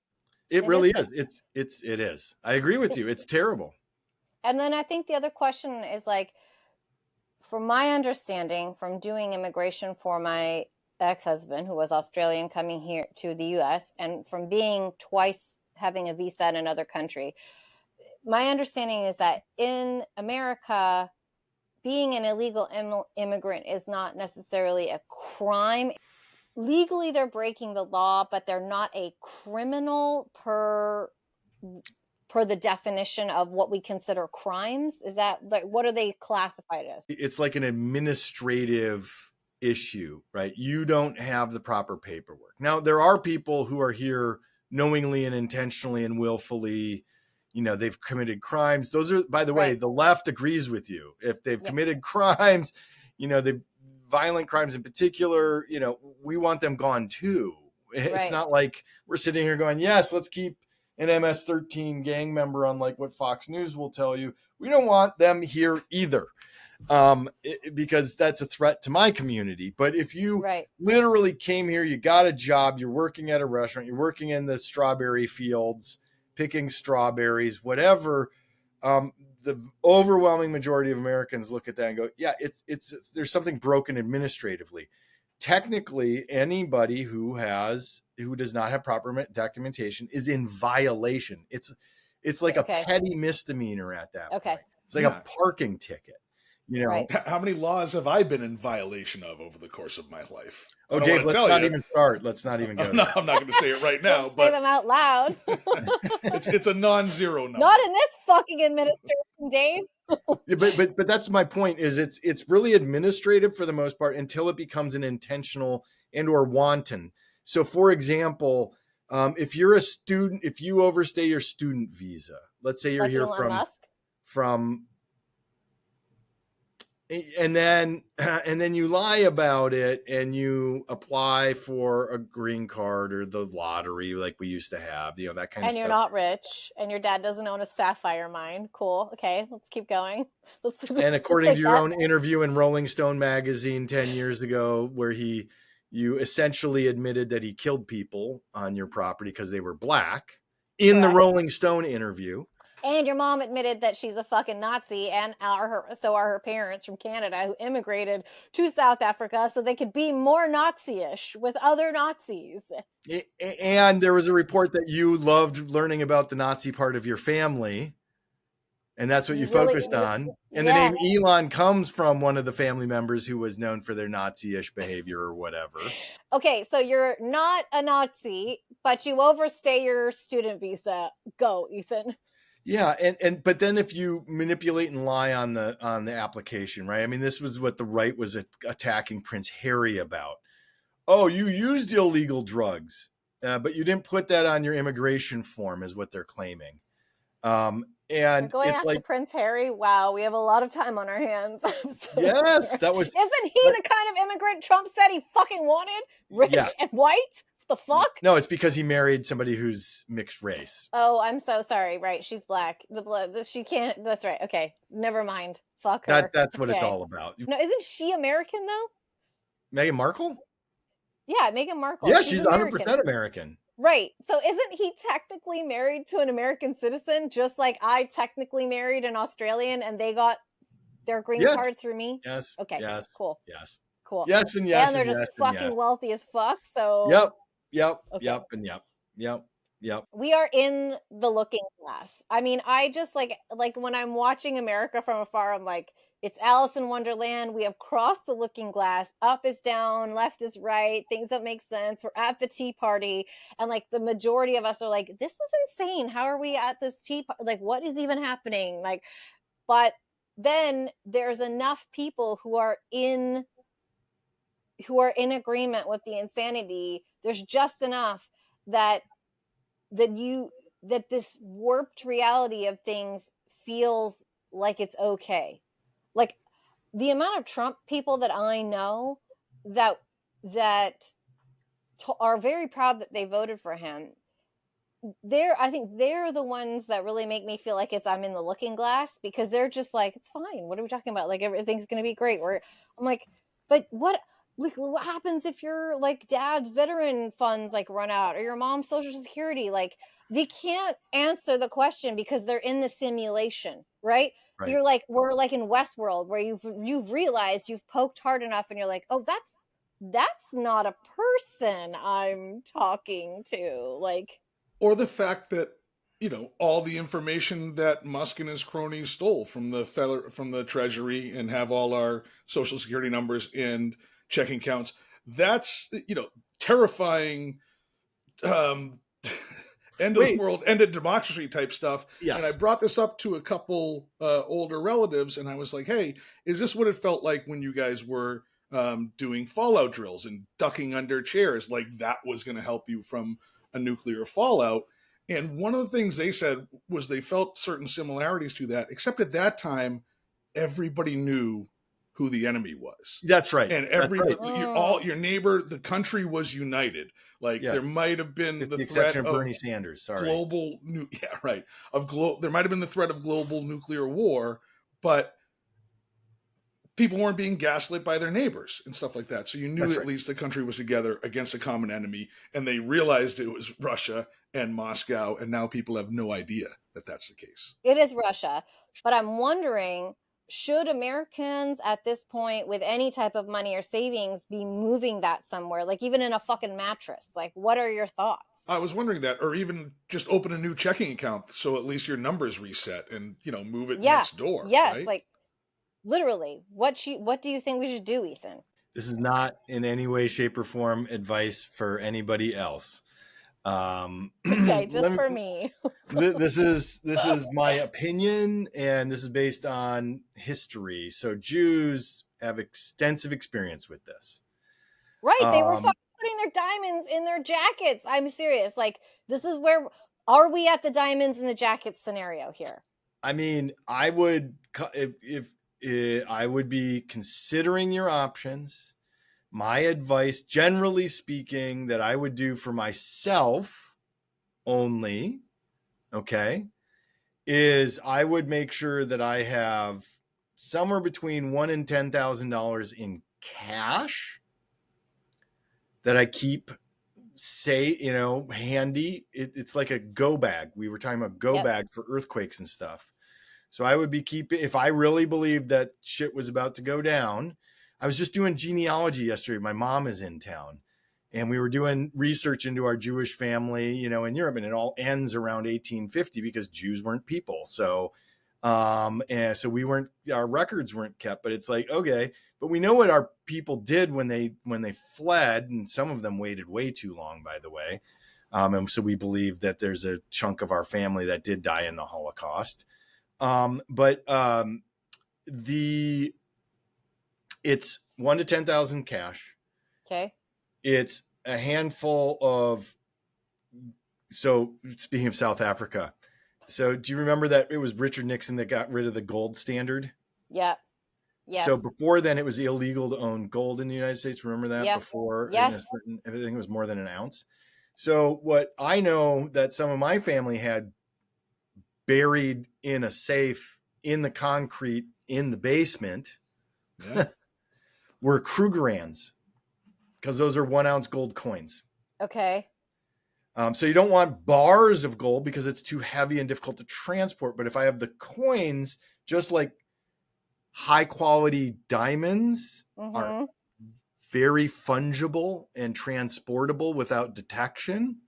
Speaker 1: It really is. It is. I agree with you. It's terrible.
Speaker 2: And then I think the other question is like, from my understanding from doing immigration for my ex-husband, who was Australian, coming here to the US, and from being twice having a visa in another country, my understanding is that in America, being an illegal immigrant is not necessarily a crime. Legally, they're breaking the law, but they're not a criminal per the definition of what we consider crimes. Is that like, what are they classified as?
Speaker 1: It's like an administrative issue, right? You don't have the proper paperwork. Now, there are people who are here knowingly and intentionally and willfully, they've committed crimes. Those are, by the way, the left agrees with you. If they've committed crimes, they've violent crimes in particular, we want them gone too. It's not like we're sitting here going, yes, let's keep an MS-13 gang member, unlike what Fox News will tell you. We don't want them here either, because that's a threat to my community. But if you literally came here, you got a job, you're working at a restaurant, you're working in the strawberry fields, picking strawberries, whatever, the overwhelming majority of Americans look at that and go, yeah, there's something broken administratively. Technically, anybody who does not have proper documentation is in violation. It's like a petty misdemeanor at that point. It's like a parking ticket.
Speaker 3: How many laws have I been in violation of over the course of my life?
Speaker 1: Oh, Dave, let's not even start. Let's not even go.
Speaker 3: No, I'm not going to say it right now.
Speaker 2: Say them out loud.
Speaker 3: it's a non-zero number.
Speaker 2: Not in this fucking administration, Dave.
Speaker 1: but that's my point. Is it's really administrative for the most part until it becomes an intentional and or wanton. So, for example, if you're a student, if you overstay your student visa, let's say you're
Speaker 2: like
Speaker 1: here
Speaker 2: Elon
Speaker 1: from. And then you lie about it and you apply for a green card or the lottery like we used to have, that kind of stuff.
Speaker 2: And you're not rich and your dad doesn't own a sapphire mine. Cool. Okay, let's keep going.
Speaker 1: And according to your own interview in Rolling Stone magazine 10 years ago, where you essentially admitted that he killed people on your property because they were black in the Rolling Stone interview.
Speaker 2: And your mom admitted that she's a fucking Nazi, and so are her parents from Canada who immigrated to South Africa so they could be more Nazi-ish with other Nazis.
Speaker 1: And there was a report that you loved learning about the Nazi part of your family, and that's what you focused on. And the name Elon comes from one of the family members who was known for their Nazi-ish behavior or whatever.
Speaker 2: Okay, so you're not a Nazi, but you overstay your student visa. Go, Ethan.
Speaker 1: Yeah, but then if you manipulate and lie on the application, right? I mean, this was what the right was attacking Prince Harry about. Oh, you used illegal drugs, but you didn't put that on your immigration form, is what they're claiming. And
Speaker 2: you're going
Speaker 1: it's
Speaker 2: after
Speaker 1: like
Speaker 2: Prince Harry. Wow, we have a lot of time on our hands.
Speaker 1: Yes,
Speaker 2: sorry.
Speaker 1: that was.
Speaker 2: Isn't he the kind of immigrant Trump said he fucking wanted? Rich and white. The fuck?
Speaker 1: No, it's because he married somebody who's mixed race.
Speaker 2: Oh, I'm so sorry. Right, she's black. She can't. That's right. Okay, never mind. Fuck her.
Speaker 1: That's what it's all about.
Speaker 2: No, isn't she American though?
Speaker 1: Meghan Markle?
Speaker 2: Yeah, Meghan Markle.
Speaker 1: Yeah, she's 100% American.
Speaker 2: Right. So isn't he technically married to an American citizen, just like I technically married an Australian and they got their green card through me?
Speaker 1: Yes.
Speaker 2: Okay.
Speaker 1: Yes.
Speaker 2: Cool.
Speaker 1: Yes.
Speaker 2: Cool.
Speaker 1: Yes and yes.
Speaker 2: And they're just fucking wealthy as fuck. So.
Speaker 1: Yep.
Speaker 2: Okay.
Speaker 1: Yep.
Speaker 2: We are in the looking glass. I mean, I just like when I'm watching America from afar, I'm like, it's Alice in Wonderland. We have crossed the looking glass. Up is down, left is right. Things don't make sense. We're at the tea party. And like the majority of us are like, this is insane. How are we at this tea party? Like, what is even happening? Like, but then there's enough people who are in agreement with the insanity. There's just enough that this warped reality of things feels like it's okay. Like the amount of Trump people that I know that are very proud that they voted for him. I think they're the ones that really make me feel like I'm in the looking glass, because they're just like, it's fine. What are we talking about? Like everything's going to be great. I'm like, but what? like, what happens if your like dad's veteran funds like run out, or your mom's social security? Like, they can't answer the question because they're in the simulation, right?
Speaker 1: Right.
Speaker 2: You're like, we're like in Westworld, where you've realized you've poked hard enough, and you're like, oh, that's not a person I'm talking to. Like,
Speaker 3: or the fact that, you know, all the information that Musk and his cronies stole from the Treasury and have all our social security numbers and checking accounts, that's, you know, terrifying, end of the world, end of democracy type stuff.
Speaker 1: Yes.
Speaker 3: And I brought this up to a couple older relatives, and I was like, hey, is this what it felt like when you guys were doing fallout drills and ducking under chairs? Like that was going to help you from a nuclear fallout. And one of the things they said was they felt certain similarities to that, except at that time, everybody knew who the enemy was.
Speaker 1: That's right.
Speaker 3: And everybody, your neighbor, the country was united. Like there might have been
Speaker 1: the exception of Bernie Sanders. Sorry,
Speaker 3: global, there might have been the threat of global nuclear war, but people weren't being gaslit by their neighbors and stuff like that. So you knew at least the country was together against a common enemy, and they realized it was Russia and Moscow, and now people have no idea that that's the case.
Speaker 2: It is Russia, but I'm wondering, should Americans at this point with any type of money or savings be moving that somewhere, like even in a fucking mattress? Like, what are your thoughts?
Speaker 3: I was wondering that, or even just open a new checking account so at least your numbers reset and, you know, move it next door.
Speaker 2: Yes,
Speaker 3: right?
Speaker 2: like literally. What do you think we should do, Ethan?
Speaker 1: This is not in any way, shape, or form advice for anybody else.
Speaker 2: Okay, just for me.
Speaker 1: This is my opinion, and this is based on history. So Jews have extensive experience with this.
Speaker 2: Right, they were fucking putting their diamonds in their jackets. I'm serious. Like, this is where, are we at the diamonds in the jackets scenario here?
Speaker 1: I mean, I would, if I would be considering your options. My advice, generally speaking, that I would do for myself only, okay, is I would make sure that I have somewhere between $1,000 and $10,000 in cash that I keep, handy. It's like a go bag. We were talking about go bag for earthquakes and stuff. So I would be keeping, if I really believed that shit was about to go down. I was just doing genealogy yesterday. My mom is in town, and we were doing research into our Jewish family, in Europe, and it all ends around 1850 because Jews weren't people. So, and so our records weren't kept, but it's like, okay, but we know what our people did when they fled, and some of them waited way too long, by the way. And so we believe that there's a chunk of our family that did die in the Holocaust. It's $1,000 to $10,000 cash.
Speaker 2: Okay.
Speaker 1: It's a handful of. So speaking of South Africa, so do you remember that it was Richard Nixon that got rid of the gold standard?
Speaker 2: Yeah. Yes.
Speaker 1: So before then, it was illegal to own gold in the United States. Remember that?
Speaker 2: Yes.
Speaker 1: Before?
Speaker 2: Yes.
Speaker 1: Everything was more than an ounce. So what I know that some of my family had buried in a safe in the concrete in the basement. Yeah. Were Krugerrands, because those are 1 ounce gold coins.
Speaker 2: Okay.
Speaker 1: So you don't want bars of gold because it's too heavy and difficult to transport. But if I have the coins, just like high quality diamonds are very fungible and transportable without detection.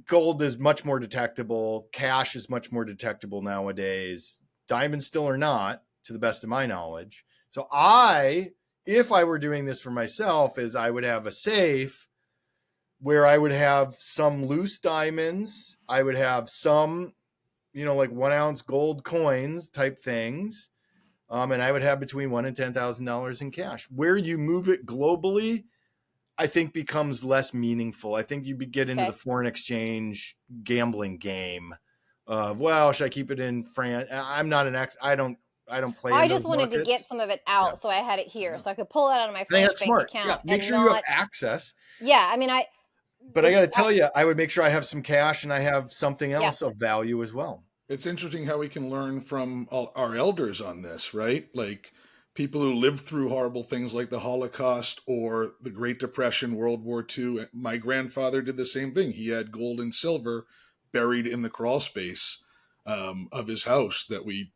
Speaker 1: Gold is much more detectable. Cash is much more detectable nowadays. Diamonds still are not, to the best of my knowledge. So if I were doing this for myself, is I would have a safe where I would have some loose diamonds. I would have some, like 1 ounce gold coins type things. And I would have between $1,000 and $10,000 in cash. Where you move it globally, I think becomes less meaningful. I think you get into the foreign exchange gambling game of, should I keep it in France? I'm not I don't play.
Speaker 2: I just wanted to get some of it out, so I had it here, so I could pull it out of my French bank account.
Speaker 1: Yeah, make sure you have access.
Speaker 2: Yeah, I mean,
Speaker 1: But I got to tell you, I would make sure I have some cash and I have something else of value as well.
Speaker 3: It's interesting how we can learn from our elders on this, right? Like people who lived through horrible things like the Holocaust or the Great Depression, World War II. My grandfather did the same thing. He had gold and silver buried in the crawl space of his house that we,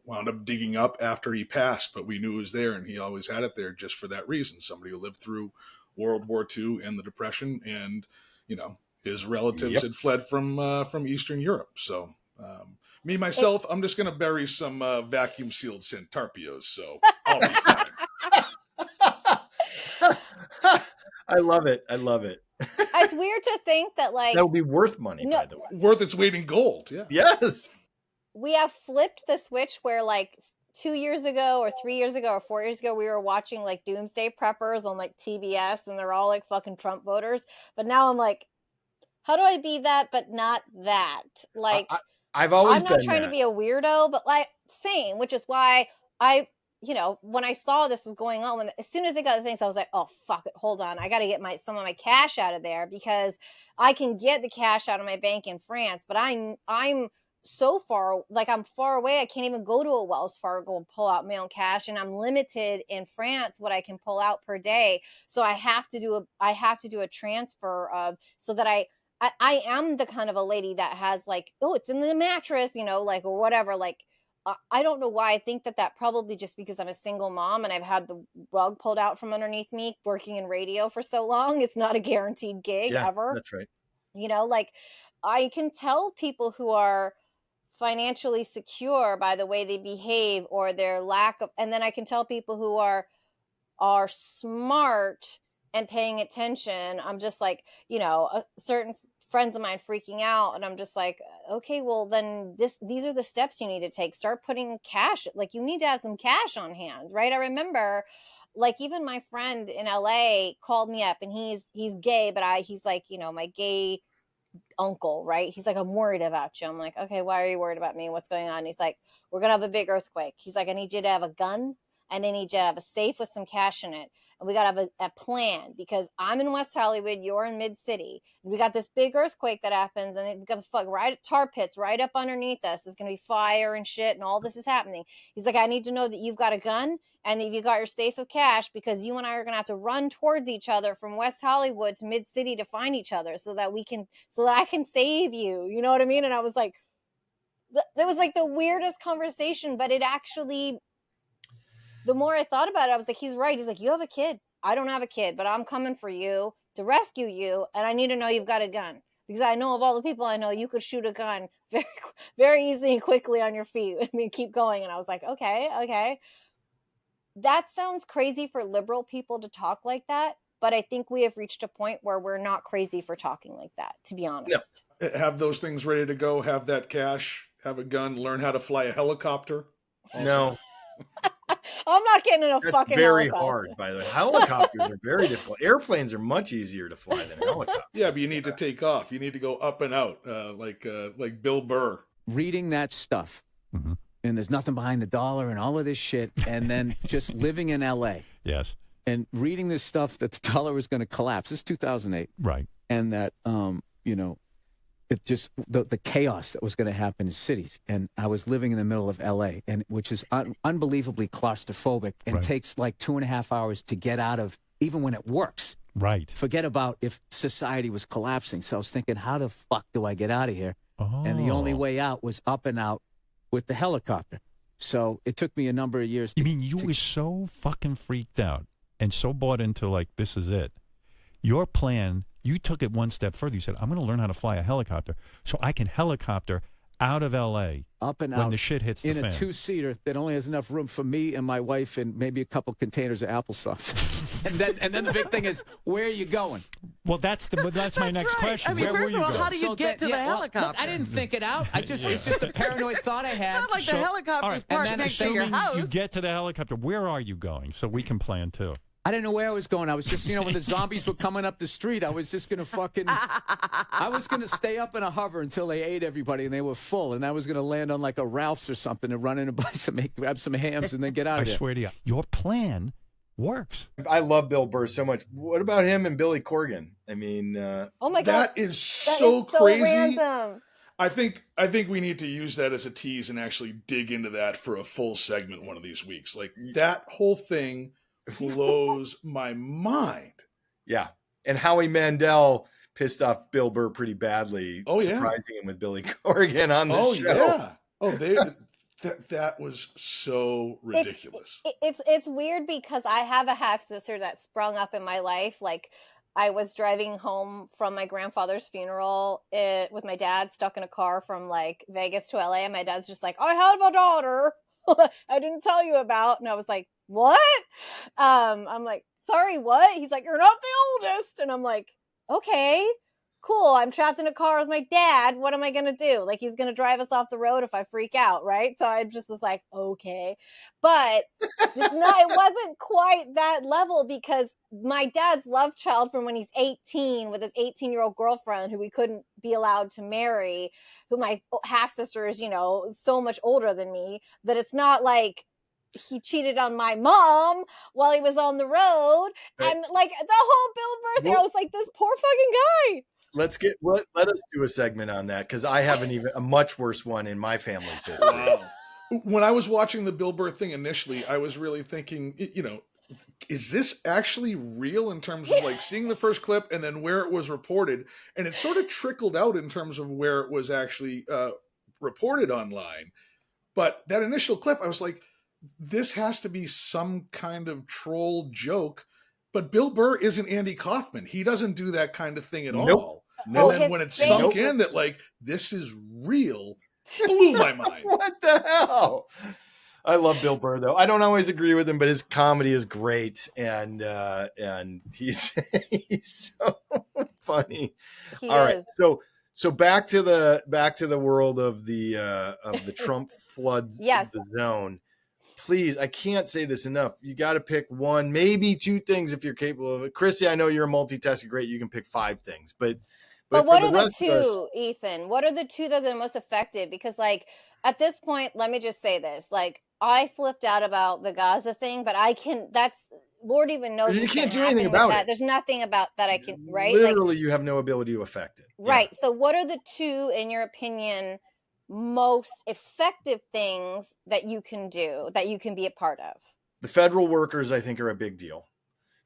Speaker 3: wound up digging up after he passed, but we knew it was there, and he always had it there just for that reason. Somebody who lived through World War II and the Depression, and his relatives had fled from Eastern Europe. So myself, I'm just going to bury some vacuum sealed Centarpios, so I'll be fine.
Speaker 1: I love it. I love it.
Speaker 2: It's weird to think that
Speaker 1: that would be worth money, by the way.
Speaker 3: Worth its weight in gold. Yeah.
Speaker 1: Yes.
Speaker 2: We have flipped the switch where 2 years ago or 3 years ago or 4 years ago, we were watching Doomsday Preppers on TBS, and they're all fucking Trump voters. But now I'm like, how do I be that, but not that?
Speaker 1: I've always been
Speaker 2: I'm not trying to be a weirdo, but same, which is why when I saw this was going on, as soon as I got the things, I was like, oh, fuck it. Hold on. I got to get some of my cash out of there, because I can get the cash out of my bank in France, but I'm so far, I'm far away. I can't even go to a Wells Fargo and pull out my own cash, and I'm limited in France what I can pull out per day. So I have to do a transfer so that I am the kind of a lady that has it's in the mattress, or whatever. I don't know why I think that probably just because I'm a single mom and I've had the rug pulled out from underneath me working in radio for so long. It's not a guaranteed gig ever.
Speaker 1: That's right.
Speaker 2: I can tell people who are financially secure by the way they behave or their lack of, and then I can tell people who are smart and paying attention. I'm just certain friends of mine freaking out, and I'm just like, okay, well then these are the steps you need to take. Start putting cash, you need to have some cash on hands, right? I remember even my friend in LA called me up, and he's gay, but he's my gay uncle, right? He's I'm worried about you. I'm like, okay, why are you worried about me? What's going on? He's like, we're gonna have a big earthquake. He's like, I need you to have a gun, and I need you to have a safe with some cash in it, and we gotta have a plan, because I'm in West Hollywood, you're in Mid City, and we got this big earthquake that happens, and we got the tar pits right up underneath us. There's gonna be fire and shit, and all this is happening. He's like, I need to know that you've got a gun and that you got your safe of cash, because you and I are gonna have to run towards each other from West Hollywood to Mid City to find each other, so that I can save you. You know what I mean? And I was like, that was the weirdest conversation, but it actually, the more I thought about it, I was like, he's right. He's like, you have a kid. I don't have a kid, but I'm coming for you to rescue you, and I need to know you've got a gun, because I know of all the people I know, you could shoot a gun very, very easily and quickly on your feet. I mean, keep going. And I was like, okay. That sounds crazy for liberal people to talk like that, but I think we have reached a point where we're not crazy for talking like that, to be honest.
Speaker 3: Yeah. Have those things ready to go, have that cash, have a gun, learn how to fly a helicopter. Also.
Speaker 1: No.
Speaker 2: I'm not getting in a fucking
Speaker 1: very
Speaker 2: helicopter.
Speaker 1: hard, by the way. Helicopters are very difficult. Airplanes are much easier to fly than helicopters.
Speaker 3: Yeah, but you need to take off. You need to go up and out, like Bill Burr.
Speaker 15: Reading that stuff, and there's nothing behind the dollar and all of this shit, and then just living in L.A.
Speaker 16: Yes.
Speaker 15: And reading this stuff that the dollar was going to collapse. This is 2008.
Speaker 16: Right.
Speaker 15: And that, it just, the chaos that was going to happen in cities. And I was living in the middle of L.A., and which is unbelievably claustrophobic, and takes 2.5 hours to get out of, even when it works.
Speaker 16: Right.
Speaker 15: Forget about if society was collapsing. So I was thinking, how the fuck do I get out of here? Oh. And the only way out was up and out with the helicopter. So it took me a number of years.
Speaker 16: You mean you were so fucking freaked out and so bought into this is it. Your plan, you took it one step further. You said, I'm going to learn how to fly a helicopter so I can helicopter out of L.A.
Speaker 15: up and
Speaker 16: when
Speaker 15: out
Speaker 16: the shit hits the
Speaker 15: in
Speaker 16: fan.
Speaker 15: a two-seater that only has enough room for me and my wife and maybe a couple containers of applesauce. and then the big thing is, where are you going?
Speaker 16: Well, that's my next question.
Speaker 17: I mean,
Speaker 16: where
Speaker 17: first
Speaker 16: were you
Speaker 17: of all,
Speaker 16: going?
Speaker 17: how do you get to the helicopter?
Speaker 15: Look, I didn't think it out. It's just a paranoid thought I had.
Speaker 17: It's not like the helicopter's parked next to your house.
Speaker 16: You get to the helicopter, where are you going? So we can plan too.
Speaker 15: I didn't know where I was going. I was just, when the zombies were coming up the street, I was just going to I was going to stay up in a hover until they ate everybody and they were full. And I was going to land on a Ralph's or something and run in and grab some hams and then get out of there.
Speaker 16: I swear to you, your plan works.
Speaker 1: I love Bill Burr so much. What about him and Billy Corgan? I mean,
Speaker 2: oh my God.
Speaker 3: That is so crazy.
Speaker 2: So random.
Speaker 3: I think we need to use that as a tease and actually dig into that for a full segment one of these weeks. Like, that whole thing blows my mind.
Speaker 1: Yeah. And Howie Mandel pissed off Bill Burr pretty badly, surprising him with Billy Corgan on the show.
Speaker 3: Yeah. Oh, that was so ridiculous.
Speaker 2: It's weird because I have a half sister that sprung up in my life. Like, I was driving home from my grandfather's funeral with my dad, stuck in a car from like Vegas to LA, and my dad's just like, "I have a daughter I didn't tell you about," and I was like, "What?" I'm like, "Sorry, what?" He's like, "You're not the oldest," and I'm like, "Okay, cool. I'm trapped in a car with my dad. What am I going to do? Like, he's going to drive us off the road if I freak out, right?" So I just was like, okay. But it wasn't quite that level, because my dad's love child from when he's 18 with his 18-year-old girlfriend who we couldn't be allowed to marry, who my half-sister is, so much older than me, that it's not like he cheated on my mom while he was on the road. Right. And like the whole Bill Burr thing, I was like, this poor fucking guy.
Speaker 1: Let us do a segment on that, because I have a much worse one in my family's history.
Speaker 3: Wow. When I was watching the Bill Burr thing initially, I was really thinking, is this actually real in terms of like seeing the first clip and then where it was reported? And it sort of trickled out in terms of where it was actually reported online. But that initial clip, I was like, this has to be some kind of troll joke. But Bill Burr isn't Andy Kaufman. He doesn't do that kind of thing at all.
Speaker 1: No.
Speaker 3: And then when it sunk in that like, this is real, blew my mind.
Speaker 1: What the hell? I love Bill Burr, though. I don't always agree with him, but his comedy is great, and he's so funny. All right, so back to the world of the Trump flood the zone. Please, I can't say this enough. You got to pick one, maybe two things if you're capable of it. Crissy, I know you're a multitasker. Great, you can pick 5 things, but
Speaker 2: what are the two, Ethan? What are the two that are the most effective? Because like at this point, let me just say this: like, I flipped out about the Gaza thing, but that's Lord even knows
Speaker 1: you can't do anything about it.
Speaker 2: There's nothing about that I can, right?
Speaker 1: Literally, you have no ability to affect it.
Speaker 2: Right. So what are the two, in your opinion, most effective things that you can do, that you can be a part of?
Speaker 1: The federal workers, I think, are a big deal.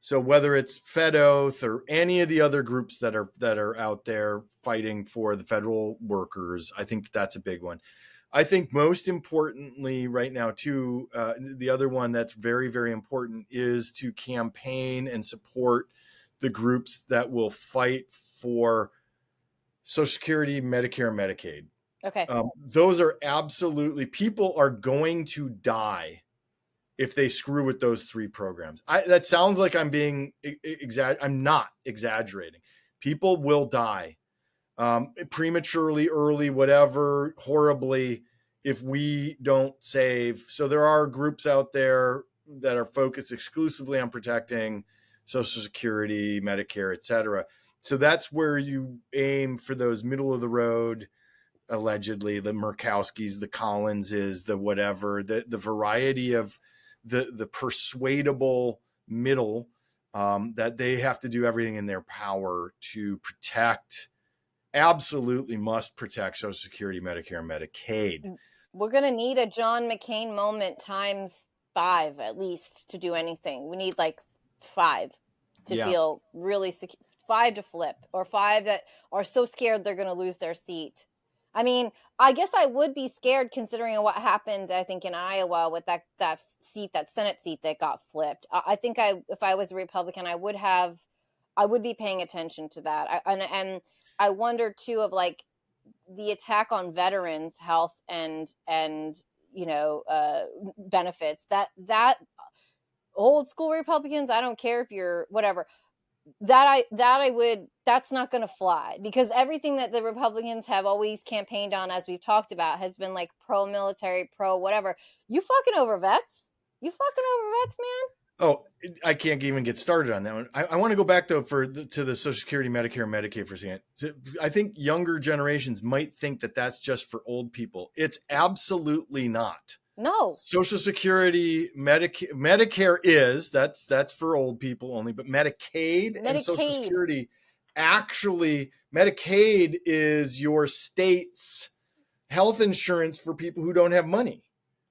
Speaker 1: So whether it's FedOath or any of the other groups that are out there fighting for the federal workers, I think that's a big one. I think most importantly right now, too, the other one that's very, very important is to campaign and support the groups that will fight for Social Security, Medicare, Medicaid.
Speaker 2: Okay.
Speaker 1: Those are absolutely, people are going to die if they screw with those 3 programs. That sounds like I'm being I'm not exaggerating. People will die prematurely, early, whatever, horribly, if we don't save. So there are groups out there that are focused exclusively on protecting Social Security, Medicare, et cetera. So that's where you aim for those middle of the road, allegedly, the Murkowskis, the Collinses, the whatever, the variety of the persuadable middle, that they have to do everything in their power to protect, absolutely must protect Social Security, Medicare, and Medicaid.
Speaker 2: We're going to need a John McCain moment times 5 at least to do anything. We need like 5 to feel really secure, 5 to flip, or 5 that are so scared they're going to lose their seat. I mean, I guess I would be scared considering what happened, I think, in Iowa with that seat, that Senate seat that got flipped. I think if I was a Republican, I would be paying attention to that. And I wonder too of like the attack on veterans' health and benefits, that old school Republicans, I don't care if you're whatever, that's not going to fly, because everything that the Republicans have always campaigned on, as we've talked about, has been like pro-military, pro-whatever. You fucking over vets, man. Oh,
Speaker 1: I can't even get started on that one. I want to go back though to the Social Security, Medicare, and Medicaid for a second. I think younger generations might think that that's just for old people. It's absolutely not.
Speaker 2: No.
Speaker 1: Social Security, Medicare is, that's for old people only, but Medicaid and Social Security actually, Medicaid is your state's health insurance for people who don't have money.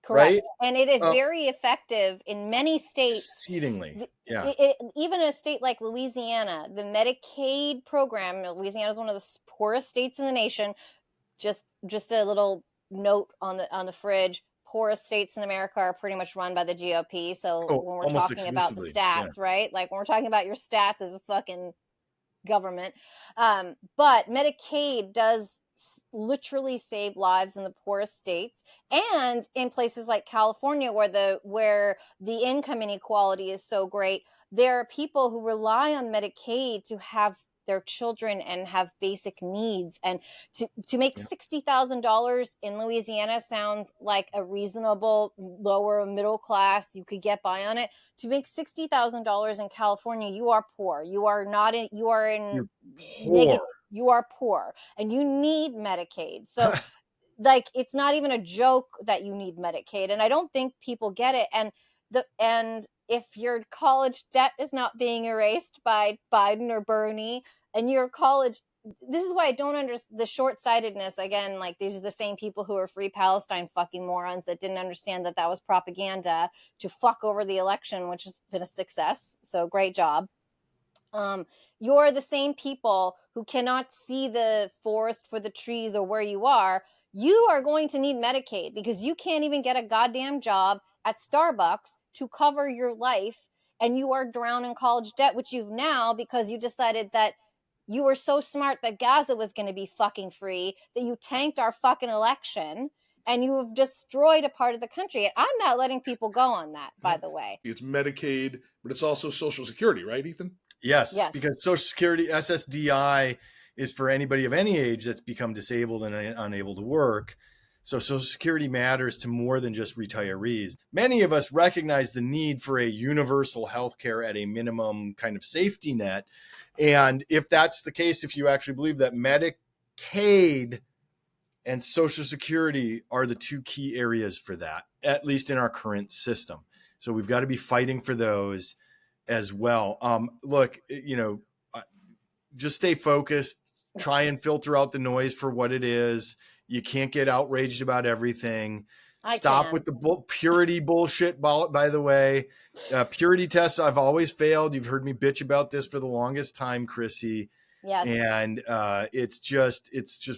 Speaker 2: Correct.
Speaker 1: Right?
Speaker 2: And it is very effective in many states.
Speaker 1: Exceedingly. Yeah.
Speaker 2: Even in a state like Louisiana, the Medicaid program, Louisiana is one of the poorest states in the nation. Just a little note on the fridge. Poorest states in America are pretty much run by the GOP. So when we're talking about the stats, right? Like when we're talking about your stats as a fucking government. But Medicaid does literally save lives in the poorest states, and in places like California where the income inequality is so great, there are people who rely on Medicaid to have their children and have basic needs. And to make $60,000 in Louisiana sounds like a reasonable lower middle class, you could get by on it. To make $60,000 in California, you are poor. You are not in, you are in negative. You are poor and you need Medicaid. So like, it's not even a joke that you need Medicaid. And I don't think people get it. And if your college debt is not being erased by Biden or Bernie, and your college, this is why I don't understand the short-sightedness. Again, like, these are the same people who are Free Palestine fucking morons that didn't understand that was propaganda to fuck over the election, which has been a success. So great job. You're the same people who cannot see the forest for the trees or where you are. You are going to need Medicaid because you can't even get a goddamn job at Starbucks to cover your life, and you are drowned in college debt, which you've now, because you decided that you were so smart that Gaza was going to be fucking free, that you tanked our fucking election, and you have destroyed a part of the country. And I'm not letting people go on that, by the way.
Speaker 3: It's Medicaid, but it's also Social Security, right, Ethan?
Speaker 1: Yes, because Social Security, SSDI, is for anybody of any age that's become disabled and unable to work. So Social Security matters to more than just retirees. Many of us recognize the need for a universal health care at a minimum kind of safety net. And if that's the case, if you actually believe that Medicaid and Social Security are the two key areas for that, at least in our current system. So we've got to be fighting for those as well. Look, just stay focused, try and filter out the noise for what it is. You can't get outraged about everything. Stop with the purity bullshit, by the way. Purity tests, I've always failed. You've heard me bitch about this for the longest time, Crissy.
Speaker 2: Yes.
Speaker 1: And it's just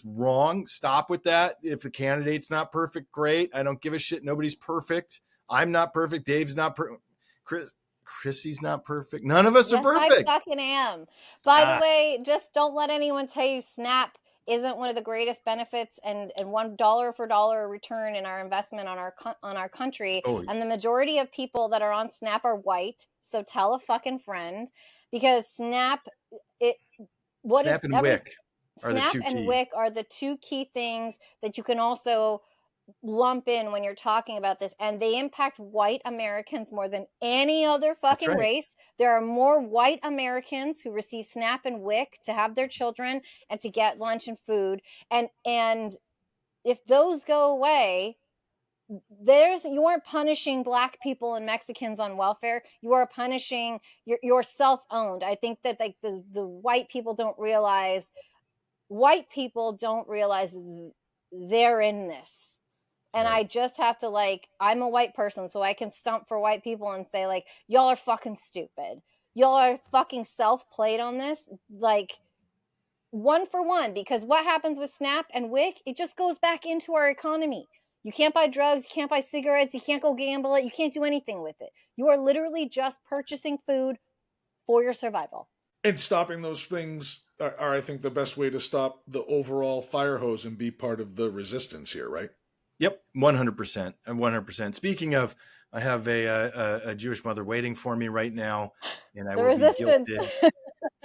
Speaker 1: wrong. Stop with that. If the candidate's not perfect, great. I don't give a shit. Nobody's perfect. I'm not perfect. Dave's not perfect. Crissy's not perfect. None of us are perfect.
Speaker 2: I fucking am. By the way, just don't let anyone tell you Snap isn't one of the greatest benefits and $1 for dollar return in our investment on our country. And the majority of people that are on Snap are white. So tell a fucking friend, because Snap and WIC are the two key things that you can also lump in when you're talking about this, and they impact white Americans more than any other fucking race. There are more white Americans who receive SNAP and WIC to have their children and to get lunch and food, and if those go away, you aren't punishing Black people and Mexicans on welfare. You are punishing your self-owned. I think that like the white people don't realize they're in this. And I just have to I'm a white person, so I can stump for white people and say y'all are fucking stupid. Y'all are fucking self-played on this, one for one, because what happens with SNAP and WIC, it just goes back into our economy. You can't buy drugs, you can't buy cigarettes, you can't go gamble it, you can't do anything with it. You are literally just purchasing food for your survival.
Speaker 3: And stopping those things are I think, the best way to stop the overall Firehose and be part of the resistance here, right?
Speaker 1: Yep, 100%. 100%. Speaking of, I have a Jewish mother waiting for me right now, and I will be guilted.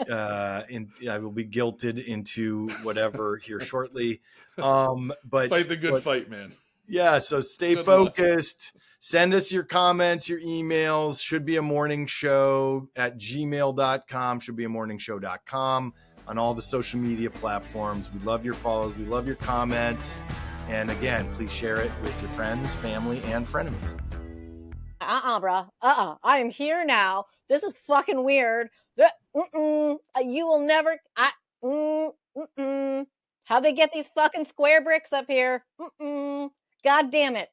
Speaker 1: I will be guilted into whatever here shortly. But
Speaker 3: fight the good fight, man.
Speaker 1: Yeah, so stay focused. Send us your comments, your emails. Should be a morning show at gmail.com. Should be a morning show.com on all the social media platforms. We love your follows. We love your comments. And again, please share it with your friends, family, and frenemies.
Speaker 2: bruh. I am here now. This is fucking weird. You will never. How they get these fucking square bricks up here? God damn it.